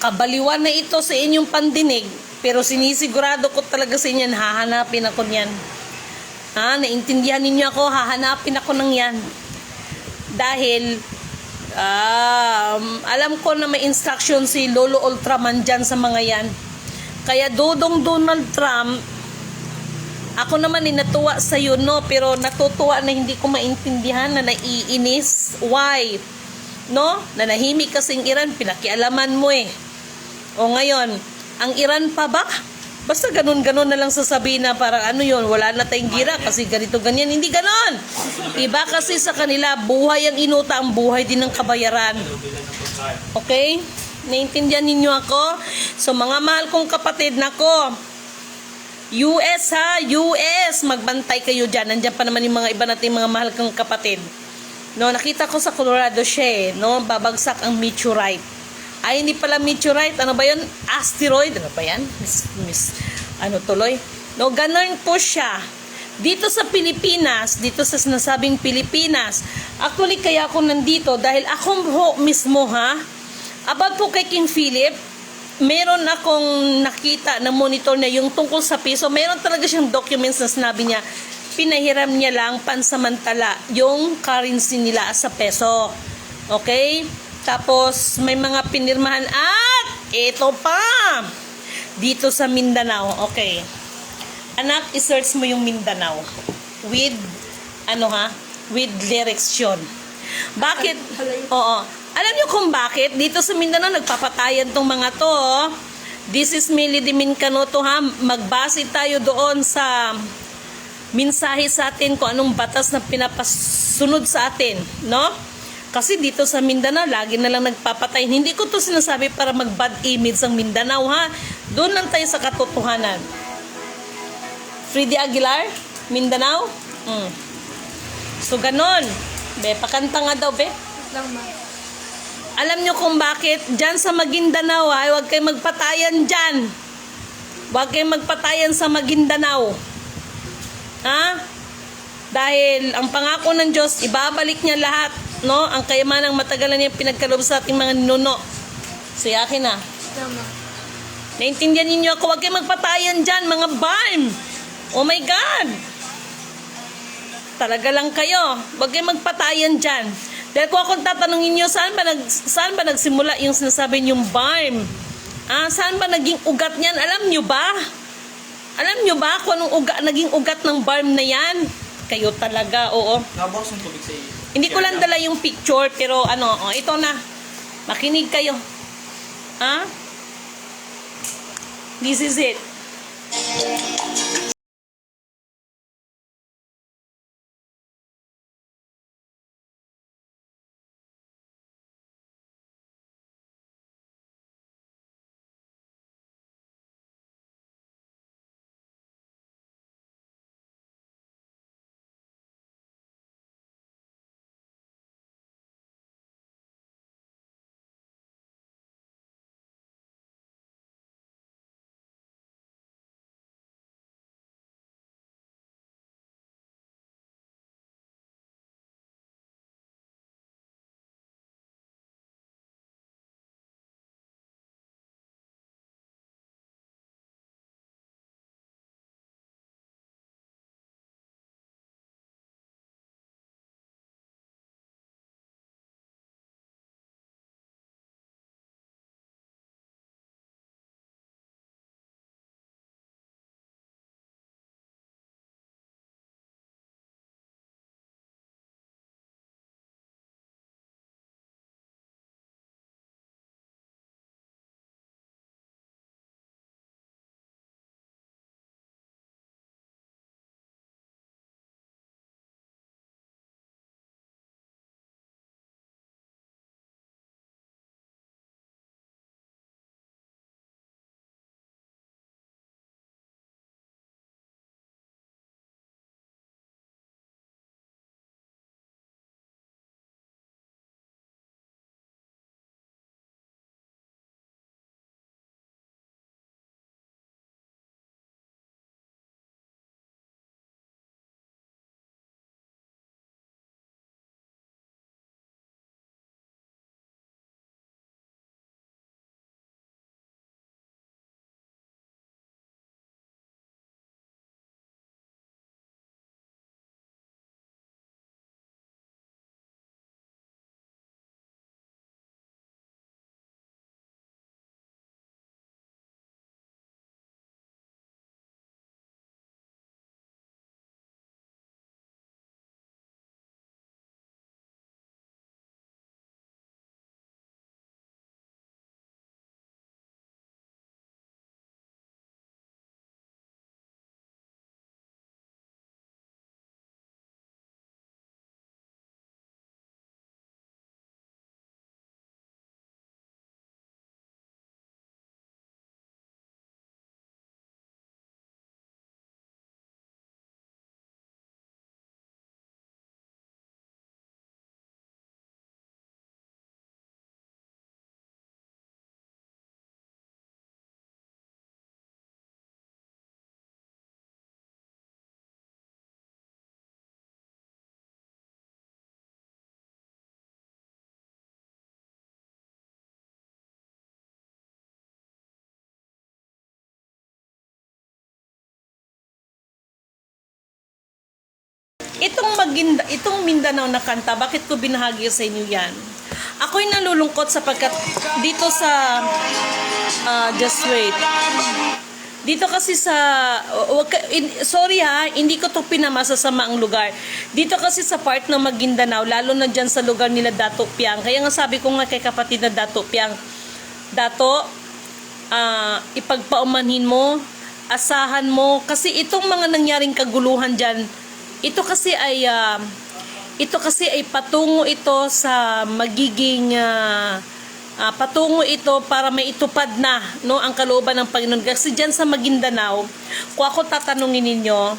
kabaliwan na ito sa inyong pandinig, pero sinisigurado ko talaga sa inyo, hahanapin ako niyan. Naintindihan ninyo ako, hahanapin ako ng yan. Dahil, alam ko na may instruction si Lolo Ultraman dyan sa mga yan. Kaya Dodong Donald Trump, ako naman natuwa sa iyo, no? Pero natutuwa na hindi ko maintindihan, na naiinis. Why? No? Nanahimik kasing Iran, pinakialaman mo eh. O ngayon, ang Iran pa ba? Basta ganun-ganun na lang sasabihin na parang ano yun, wala na tayong gira kasi ganito ganyan. Hindi ganon. Iba kasi sa kanila, buhay ang inuta, ang buhay din ng kabayaran. Okay? Naintindihan ninyo ako? So mga mahal kong kapatid, nako, US ha, US, magbantay kayo dyan. Nandiyan pa naman yung mga iba nating mga mahal kong kapatid. No, nakita ko sa Colorado siya no, babagsak ang meteorite. Ay, hindi pala meteorite, ano ba yun? Asteroid, ano ba yan? Ano tuloy? No, ganun po siya. Dito sa Pilipinas, dito sa sinasabing Pilipinas, actually kaya ako nandito dahil ako mismo ha, about po kay King Philip, meron akong nakita na monitor na yung tungkol sa piso. Meron talaga siyang documents na sinabi niya, pinahiram niya lang pansamantala yung currency nila sa peso. Okay? Tapos may mga pinirmahan at ito pa dito sa Mindanao. Okay. Anak, i-search mo yung Mindanao with with direction. Bakit? Oo. Alam niyo kung bakit dito sa Mindanao nagpapatayan tong mga to? This is Mili Dimincano to ha. Magbase tayo doon sa mensahe sa atin kung anong batas na pinapasunod sa atin, no? Kasi dito sa Mindanao, lagi na lang nagpapatay. Hindi ko to sinasabi para mag-bad image ang Mindanao, ha? Doon lang tayo sa katotohanan. Freddy Aguilar, Mindanao? So, ganon. Be, pakanta nga daw, be. Lang ma. Alam nyo kung bakit? Diyan sa Maguindanao, ha? Huwag kayong magpatayan dyan. Huwag kayong magpatayan sa Maguindanao. Ha? Dahil ang pangako ng Diyos, ibabalik niya lahat, no? Ang kayamanang matagalan niya pinagkaloob sa ating mga ninuno. So, yakin na. Tama. Naintindihan ninyo ako, huwag kayong magpatayan dyan, mga barn. Oh my God! Talaga lang kayo. Huwag kayong magpatayan dyan. Dahil kung akong tatanungin nyo, saan ba nagsimula yung sinasabi yung barn? Saan ba naging ugat niyan? Alam nyo ba? Alam nyo ba kung anong naging ugat ng barn na yan? Kayo talaga, oo. Nabawas ng tubig sa iyo. Hindi ko lang dala yung picture, pero ito na. Makinig kayo. Ha? This is it. Itong Mindanao na kanta, bakit ko binahagi sa inyo yan? Ako'y nalulungkot sapagkat dito sa just wait. Dito kasi sa sorry ha, hindi ko to pinamamasasama ang lugar. Dito kasi sa part ng Maguindanao, lalo na diyan sa lugar nila Dato Piang. Kaya nga sabi ko nga kay kapatid na Dato Piang, Dato, ipagpaumanhin mo, asahan mo kasi itong mga nangyaring kaguluhan diyan, ito kasi ay patungo ito sa magiging patungo ito para maitupad na, no, ang kalooban ng Panginoon. Kasi diyan sa Maguindanao, kung ako tatanungin ninyo,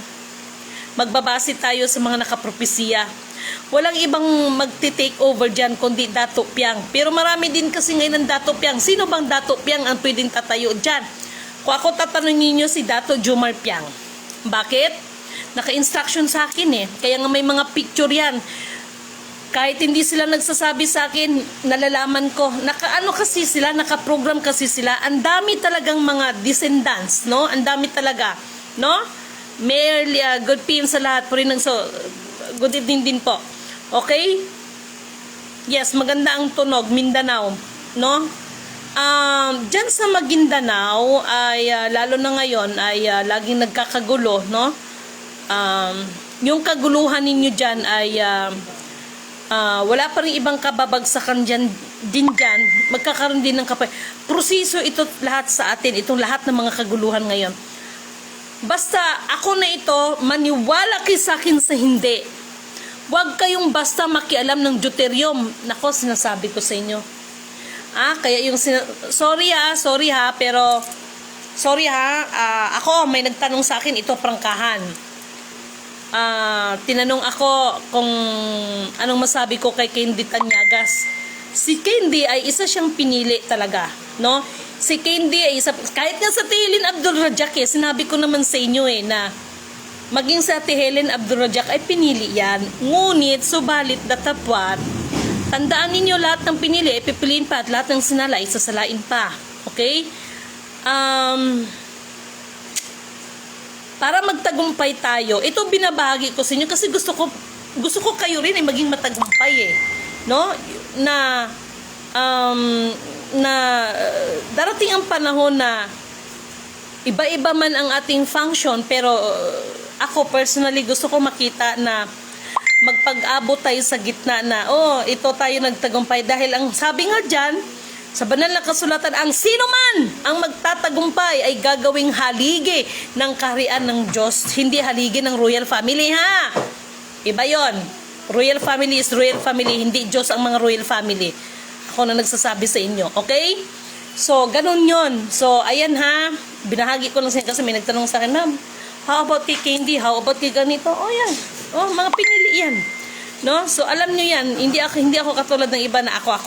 magbabase tayo sa mga nakapropesiya. Walang ibang magti-take over diyan kundi Dato Piang. Pero marami din kasi ngayon ng Dato Piang. Sino bang Dato Piang ang pwedeng tatayo diyan? Kung ako tatanungin niyo si Dato Jomar Piang. Bakit? Naka-instruction sa akin eh. Kaya nga may mga picture yan. Kahit hindi sila nagsasabi sa akin, nalalaman ko. Naka-ano kasi sila, naka-program kasi sila. Ang dami talagang mga descendants, no? Ang dami talaga, no? Merely, good PM sa lahat. Good evening din po. Okay? Yes, maganda ang tunog, Mindanao, no? Diyan sa Maguindanao, ay lalo na ngayon, ay laging nagkakagulo, no? Yung kaguluhan ninyo dyan ay wala pa rin ibang kababagsakan dyan, magkakaroon din ng proseso ito lahat sa atin, itong lahat ng mga kaguluhan ngayon. Basta ako na ito, maniwala kayo sa akin sa hindi. Huwag kayong basta makialam ng deuterium. Nako, sinasabi ko sa inyo. Kaya yung sorry ha, pero sorry ha, ako may nagtanong sa akin, ito prangkahan. Tinanong ako kung anong masabi ko kay Candy Tanyagas. Si Candy ay isa siyang pinili talaga, no? Si Candy ay isa, kahit nga sa Helen Abdul Rajak sinabi ko naman sa inyo na maging sa Helen Abdul Rajak ay pinili yan. Ngunit, subalit datapwat, tandaan ninyo lahat ng pinili, pipiliin pa at lahat ng sinala, isasalain pa. Okay? Para magtagumpay tayo, ito binabahagi ko sa inyo kasi gusto ko kayo rin ay maging matagumpay no? Na darating ang panahon na iba-iba man ang ating function, pero ako personally gusto ko makita na magpag-abot tayo sa gitna na ito tayo nagtagumpay dahil ang sabi nga dyan sa banal na kasulatan, ang sino man ang magtatagumpay ay gagawing haligi ng kaharian ng Diyos, hindi haligi ng royal family, ha? Iba yon. Royal family is royal family, hindi Diyos ang mga royal family. Ako na nagsasabi sa inyo, okay? So, ganun yon. So, ayan ha, binahagi ko lang sa inyo kasi may nagtanong sa akin, ma'am, how about kay Candy? How about kay ganito? Yan. Mga pinili yan. No? So, alam nyo yan, hindi ako katulad ng iba na ako.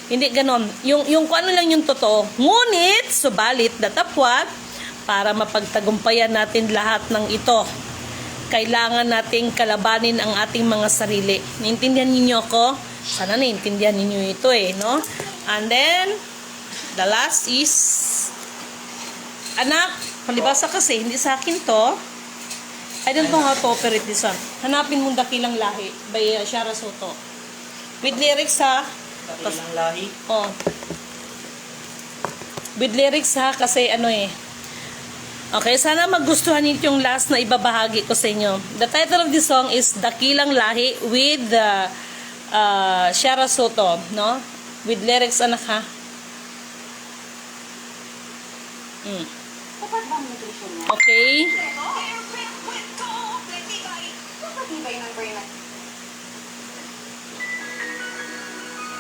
Hindi ganon. Yung kung ano lang yung totoo. Ngunit, subalit, datapwat, para mapagtagumpayan natin lahat ng ito, kailangan nating kalabanin ang ating mga sarili. Naintindihan ninyo ako? Sana naintindihan ninyo ito no? And then, the last is, anak, palibasa kasi, hindi sa akin to. I don't know how to operate this one. Hanapin mong Dakilang Lahi by Shara Soto. With lyrics ha. Dakilang Lahi. With lyrics ha, kasi okay, sana magustuhan niyo yung last na ibabahagi ko sa inyo. The title of this song is Dakilang Lahi with Shara Soto, no? With lyrics, anak ha. Okay.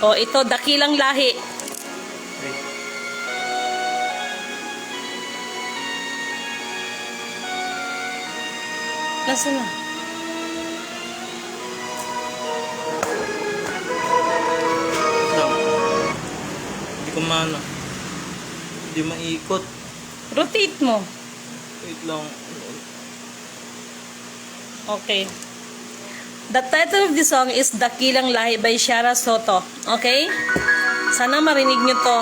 Ito, Dakilang Lahi. Nasaan na? Hindi ko hindi maikot. Rotate mo. Wait lang. Okay. The title of the song is Dakilang Lahi by Shara Soto. Okay? Sana marinig nyo to.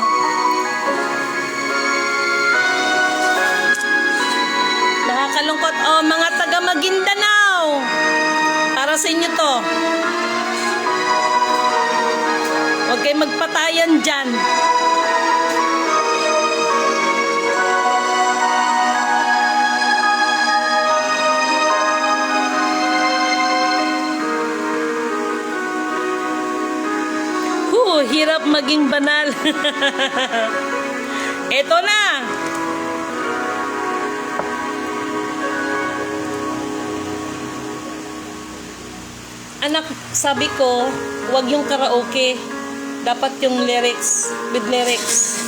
Nakakalungkot. Mga taga Maguindanao. Para sa inyo to. Huwag kayo magpatayan dyan. Hirap maging banal. Eto na. Anak, sabi ko, wag yung karaoke. Dapat yung lyrics, with lyrics.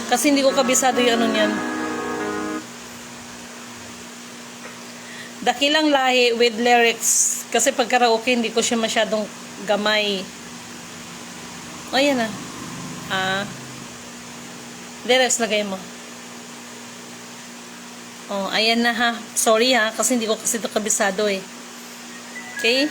Kasi hindi ko kabisado yung ano niyan. Dakilang lahi with lyrics. Kasi pag karaoke, hindi ko siya masyadong gamay. O, yan na. Lyrics lagay mo. Oh, ayan na ha. Sorry ha, kasi hindi ko kasi ito kabisado eh. Okay?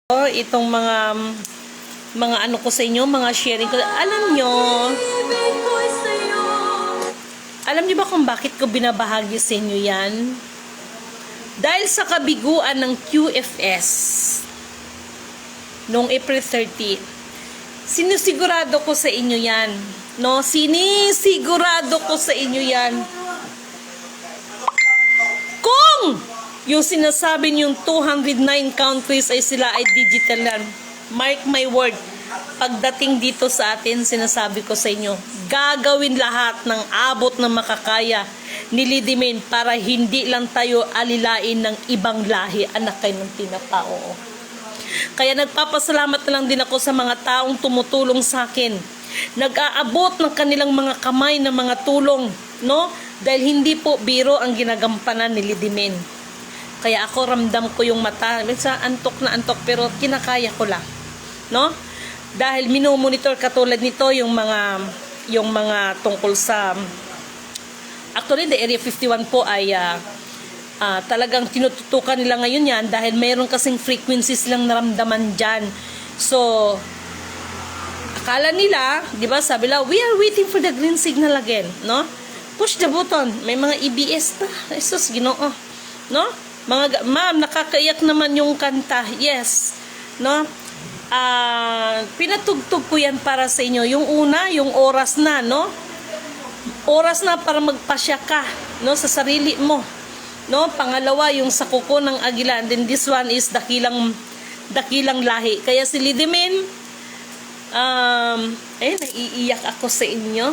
itong mga ano ko sa inyo, mga sharing ko. Alam niyo ba kung bakit ko binabahagi sa inyo yan? Dahil sa kabiguan ng QFS noong April 30, sinisigurado ko sa inyo yan. No? Sinisigurado ko sa inyo yan. Kung yung sinasabi niyong 209 countries ay sila ay digital yan, mark my word, pagdating dito sa atin, sinasabi ko sa inyo, gagawin lahat ng abot na makakaya ni Lidimin para hindi lang tayo alilain ng ibang lahi, anak kayo ng tinapao. Kaya nagpapasalamat na lang din ako sa mga taong tumutulong sa akin. Nag-aabot ng kanilang mga kamay ng mga tulong, no? Dahil hindi po biro ang ginagampanan ni Lidimin. Kaya ako ramdam ko yung mata. Minsan antok na antok pero kinakaya ko lang. No? Dahil minomonitor katulad nito yung mga tungkol sa actually the Area 51 po ay talagang tinututukan nila ngayon yan dahil mayroon kasing frequencies lang naramdaman dyan. So akala nila, di ba, sabi nila, we are waiting for the green signal again, no? Push the button. May mga EBS pa. Jesus, Ginoo. No? Ma'am, nakakaiyak naman yung kanta. Yes. No? Pinatugtog ko yan para sa inyo. Yung una, yung oras na, no? Oras na para magpasya ka, no? Sa sarili mo. No? Pangalawa, yung sa kuko ng agila. And then this one is dakilang lahi. Kaya si Lidimin, naiiyak ako sa inyo.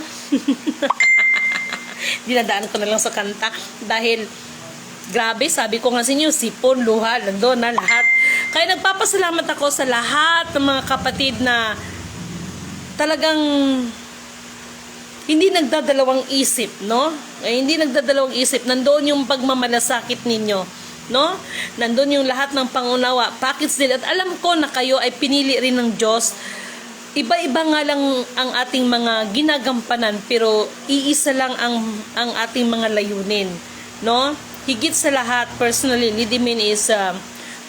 Dinadaan ko na lang sa kanta dahil grabe, sabi ko nga sa inyo, sipon, luha, nandun na lahat. Kaya nagpapasalamat ako sa lahat ng mga kapatid na talagang hindi nagdadalawang isip, no? Hindi nagdadalawang isip. Nandoon yung pagmamalasakit ninyo, no? Nandoon yung lahat ng pangunawa, packets din. At alam ko na kayo ay pinili rin ng Diyos. Iba-iba nga lang ang ating mga ginagampanan, pero iisa lang ang ating mga layunin, no? Higit sa lahat, personally, Lidimin is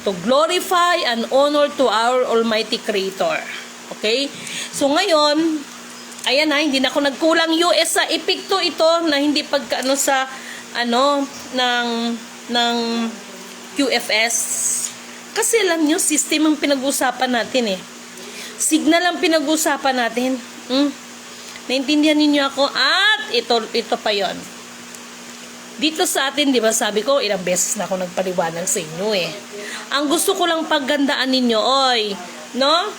to glorify and honor to our Almighty Creator. Okay? So ngayon, ayan na, hindi na ako nagkulang US sa epekto ito na hindi pagkaano sa ng QFS. Kasi alam nyo, system ang pinag-usapan natin eh. Signal ang pinag-usapan natin. Naintindihan ninyo ako? At ito pa yon. Dito sa atin, di ba, sabi ko, ilang beses na ako nagpaliwanag sa inyo eh. Ang gusto ko lang paggandaan ninyo, oy, no?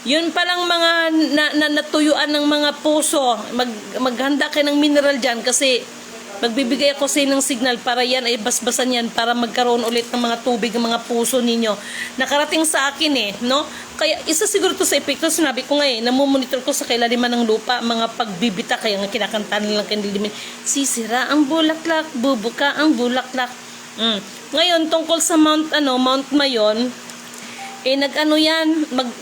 Yun palang mga natuyuan ng mga puso. Maghanda kayo ng mineral dyan kasi magbibigay ako sa inyo ng signal para yan ay basbasan yan para magkaroon ulit ng mga tubig ng mga puso ninyo. Nakarating sa akin eh, no? Kaya isa siguro to sa epekto, sinabi ko nga eh, namumonitor ko sa kailaliman ng lupa, mga pagbibita, kaya nga kinakanta nilang kanilimin, sisira ang bulaklak, bubuka ang bulaklak. Ngayon, tungkol sa Mount Mayon,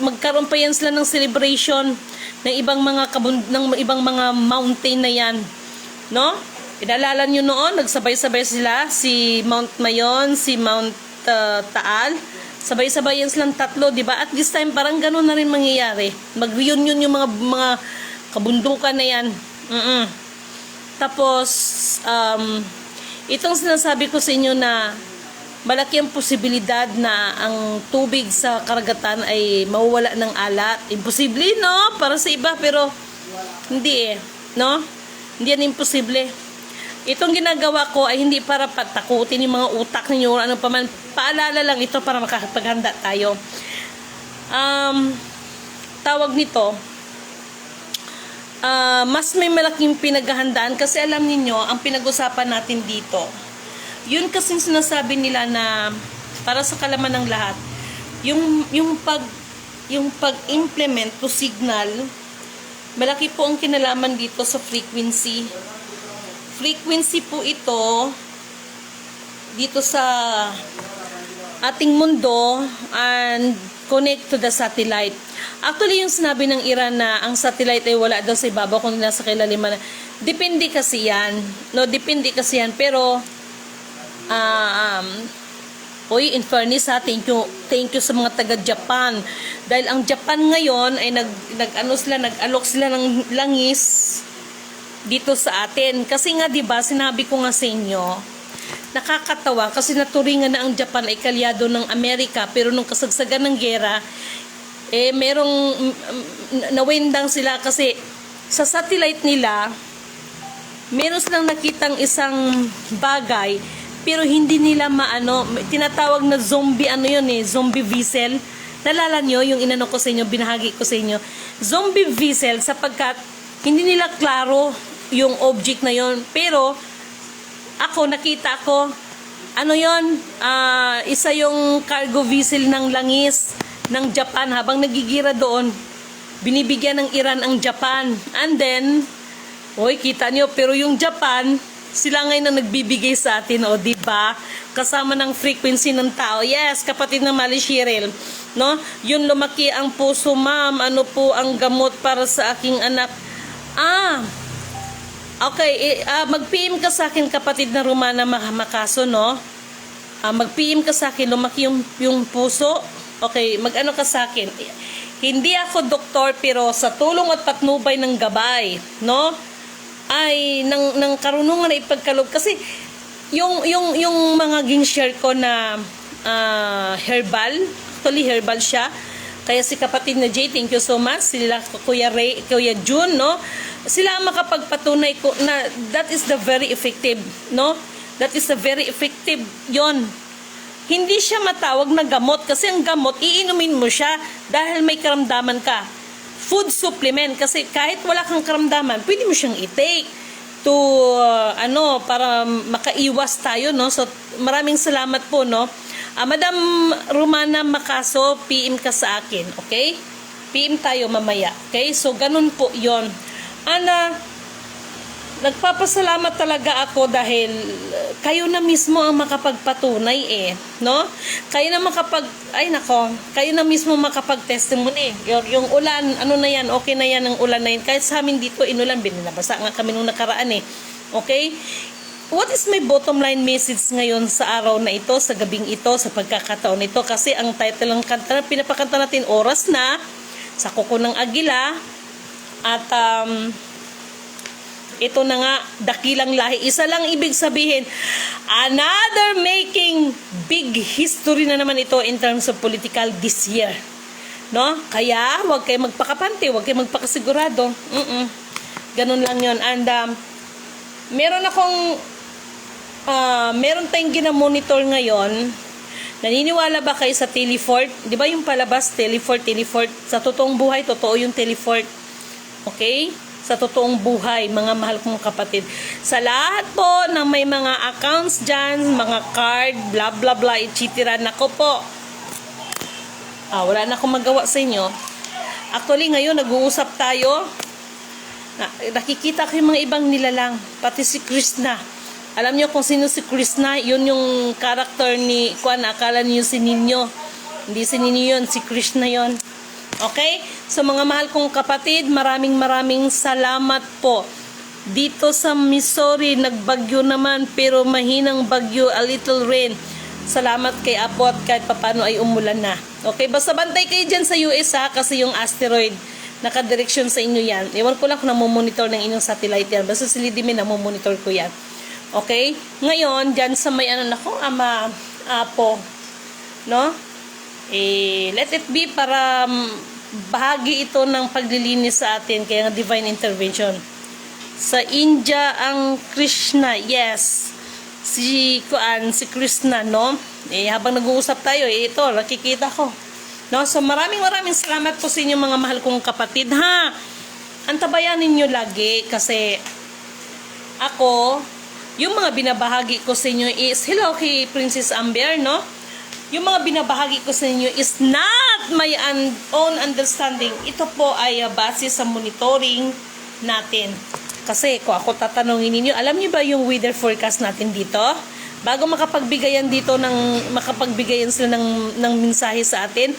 magkaroon pa yan sila ng celebration ng ibang mga mountain na yan, no? Inalala nyo noon, nagsabay-sabay sila, si Mount Mayon, si Mount Taal, sabay-sabay yan silang tatlo, di ba? At this time, parang gano'n na rin mangyayari. Mag-reunion yung mga kabundukan na yan. Tapos, itong sinasabi ko sa inyo na malaki ang posibilidad na ang tubig sa karagatan ay mawawala ng alat. Imposible, no? Para sa iba, pero hindi eh, no? Hindi yan imposible. Itong ginagawa ko ay hindi para patakutin yung mga utak ninyo o ano pa man. Paalala lang ito para makapaghanda tayo. Tawag nito, mas may malaking pinaghahandaan kasi alam niyo ang pinag-usapan natin dito. Yun kasing sinasabi nila na para sa kalaman ng lahat, yung pag-implement to signal, malaki po ang kinalaman dito sa frequency. Frequency po ito dito sa ating mundo and connect to the satellite. Actually, yung sinabi ng Iran na ang satellite ay wala daw sa ibabaw kundi nasa kailaliman. Depende kasi yan. No, depende kasi yan. Pero Uy, in fairness ha, thank you sa mga taga-Japan. Dahil ang Japan ngayon ay nag-alok sila ng langis dito sa atin. Kasi nga 'di ba, sinabi ko nga sa inyo, nakakatawa kasi naturingan na ang Japan ay kalyado ng Amerika, pero nung kasagsagan ng giyera, merong nawindang sila kasi sa satellite nila, meron silang nakitang isang bagay, pero hindi nila tinatawag na zombie zombie vessel. Nalala nyo yung inano ko sa inyo, binahagi ko sa inyo, zombie vessel, sapagkat hindi nila klaro yung object na yon. Pero nakita ko, isa yung cargo vessel ng langis ng Japan. Habang nagigira doon, binibigyan ng Iran ang Japan. And then, kita nyo, pero yung Japan, sila ngayon na nagbibigay sa atin, diba? Kasama ng frequency ng tao. Yes, kapatid ng Mali Shirel, no? Yun, lumaki ang puso, ma'am. Ano po ang gamot para sa aking anak? Okay, mag-PM ka sa akin, kapatid na Romana Makaso, no? Mag-PM ka sa akin, lumaki yung puso. Okay, mag-ano ka sa akin. Hindi ako doktor, pero sa tulong at patnubay ng gabay, no? Ay ng karunungan na ipagkaloob, kasi yung mga gin-share ko na herbal, actually herbal siya, kaya si kapatid na Jay, thank you so much, sila Kuya Ray, Kuya June, no, sila ang makapagpatunay ko na that is the very effective, no, that is the very effective yon. Hindi siya matawag na gamot, kasi ang gamot iinumin mo siya dahil may karamdaman ka. Food supplement, kasi kahit wala kang karamdaman, pwede mo siyang i-take to para makaiwas tayo, no? So maraming salamat po, no? Madam Romana Makaso, PM ka sa akin, okay? PM tayo mamaya, okay? So ganun po 'yon. Nagpapasalamat talaga ako dahil kayo na mismo ang makapagpatunay, no? Kayo na mismo makapag-testimony. Yung ulan, okay na yan ang ulan na yan. Kahit sa amin dito, inulan, binabasa nga kami nung nakaraan, okay? What is my bottom line message ngayon sa araw na ito, sa gabing ito, sa pagkakataon ito? Kasi ang title ng kanta na pinapakanta natin, Oras Na, sa Kuko ng Agila, at ito na nga, dakilang lahi. Isa lang ibig sabihin, another making big history na naman ito in terms of political this year. No? Kaya, huwag kayo magpakapante, huwag kayo magpakasigurado. Ganun lang yon. And, meron tayong ginamonitor ngayon. Naniniwala ba kayo sa Telefort? Di ba yung palabas, Telefort? Sa totoong buhay, totoo yung Telefort. Okay? Sa totoong buhay, mga mahal kong kapatid. Sa lahat po ng may mga accounts dyan, mga card, blah blah blah, etc. Nako po. Wala na akong magawa sa inyo. Actually, ngayon, nag-uusap tayo. Nakikita ko yung mga ibang nilalang. Pati si Krishna. Alam niyo kung sino si Krishna? Yun yung character ni Kwan. Akala niyo si Ninyo. Hindi si Ninyo yun, si Krishna yun. Okay? So mga mahal kong kapatid, maraming salamat po. Dito sa Missouri, nagbagyo naman, pero mahinang bagyo, a little rain. Salamat kay Apo at kahit papano ay umulan na. Okay? Basta bantay kayo dyan sa US, kasi yung asteroid, nakadireksyon sa inyo yan. Ewan ko lang kung namomonitor ng inyong satellite yan. Basta si Lidimi, namomonitor ko yan. Okay? Ngayon, dyan sa may Apo, no? Let it be para bahagi ito ng paglilinis sa atin, kaya nga divine intervention. Sa India ang Krishna, yes, si Krishna, no? Habang nag-uusap tayo, ito nakikita ko, no? So maraming salamat po sa inyo, mga mahal kong kapatid, antabayan ninyo lagi, kasi ako, yung mga binabahagi ko sa inyo is, hello kay Princess Amber, no? Yung mga binabahagi ko sa inyo is not my own understanding. Ito po ay base sa monitoring natin. Kasi kung ako tatanungin ninyo, alam niyo ba yung weather forecast natin dito? Bago makapagbigayan sila ng mensahe sa atin,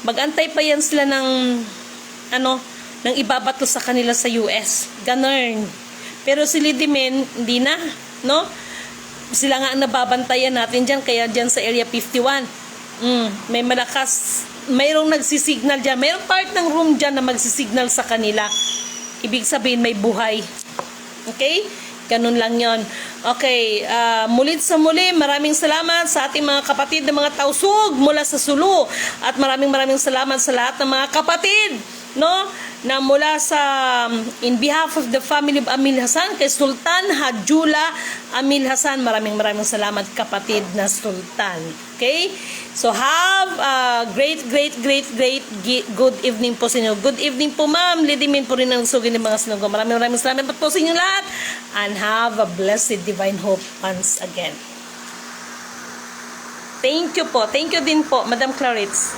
magantay pa yan sila ng ibabato sa kanila sa US. Ganun. Pero si Lidimen, hindi na, no? sila nga ang nababantayan natin dyan, kaya dyan sa Area 51. May malakas, mayroong nagsisignal dyan. Mayroong part ng room dyan na magsisignal sa kanila. Ibig sabihin may buhay. Okay? Ganun lang yon. Okay, mulit sa muli, maraming salamat sa ating mga kapatid na mga tausug mula sa Sulu. At maraming salamat sa lahat ng mga kapatid, no? Na mula sa, in behalf of the family of Amil Hasan, kay Sultan Hajula Amil Hasan, maraming salamat kapatid na Sultan. Okay? So have a great good evening po sa inyo. Good evening po ma'am, Lidimin po rin ang sugin ng mga sinugo. Maraming salamat po sa inyo lahat, and have a blessed divine hope once again. Thank you po. Thank you din po, Madam Claritz.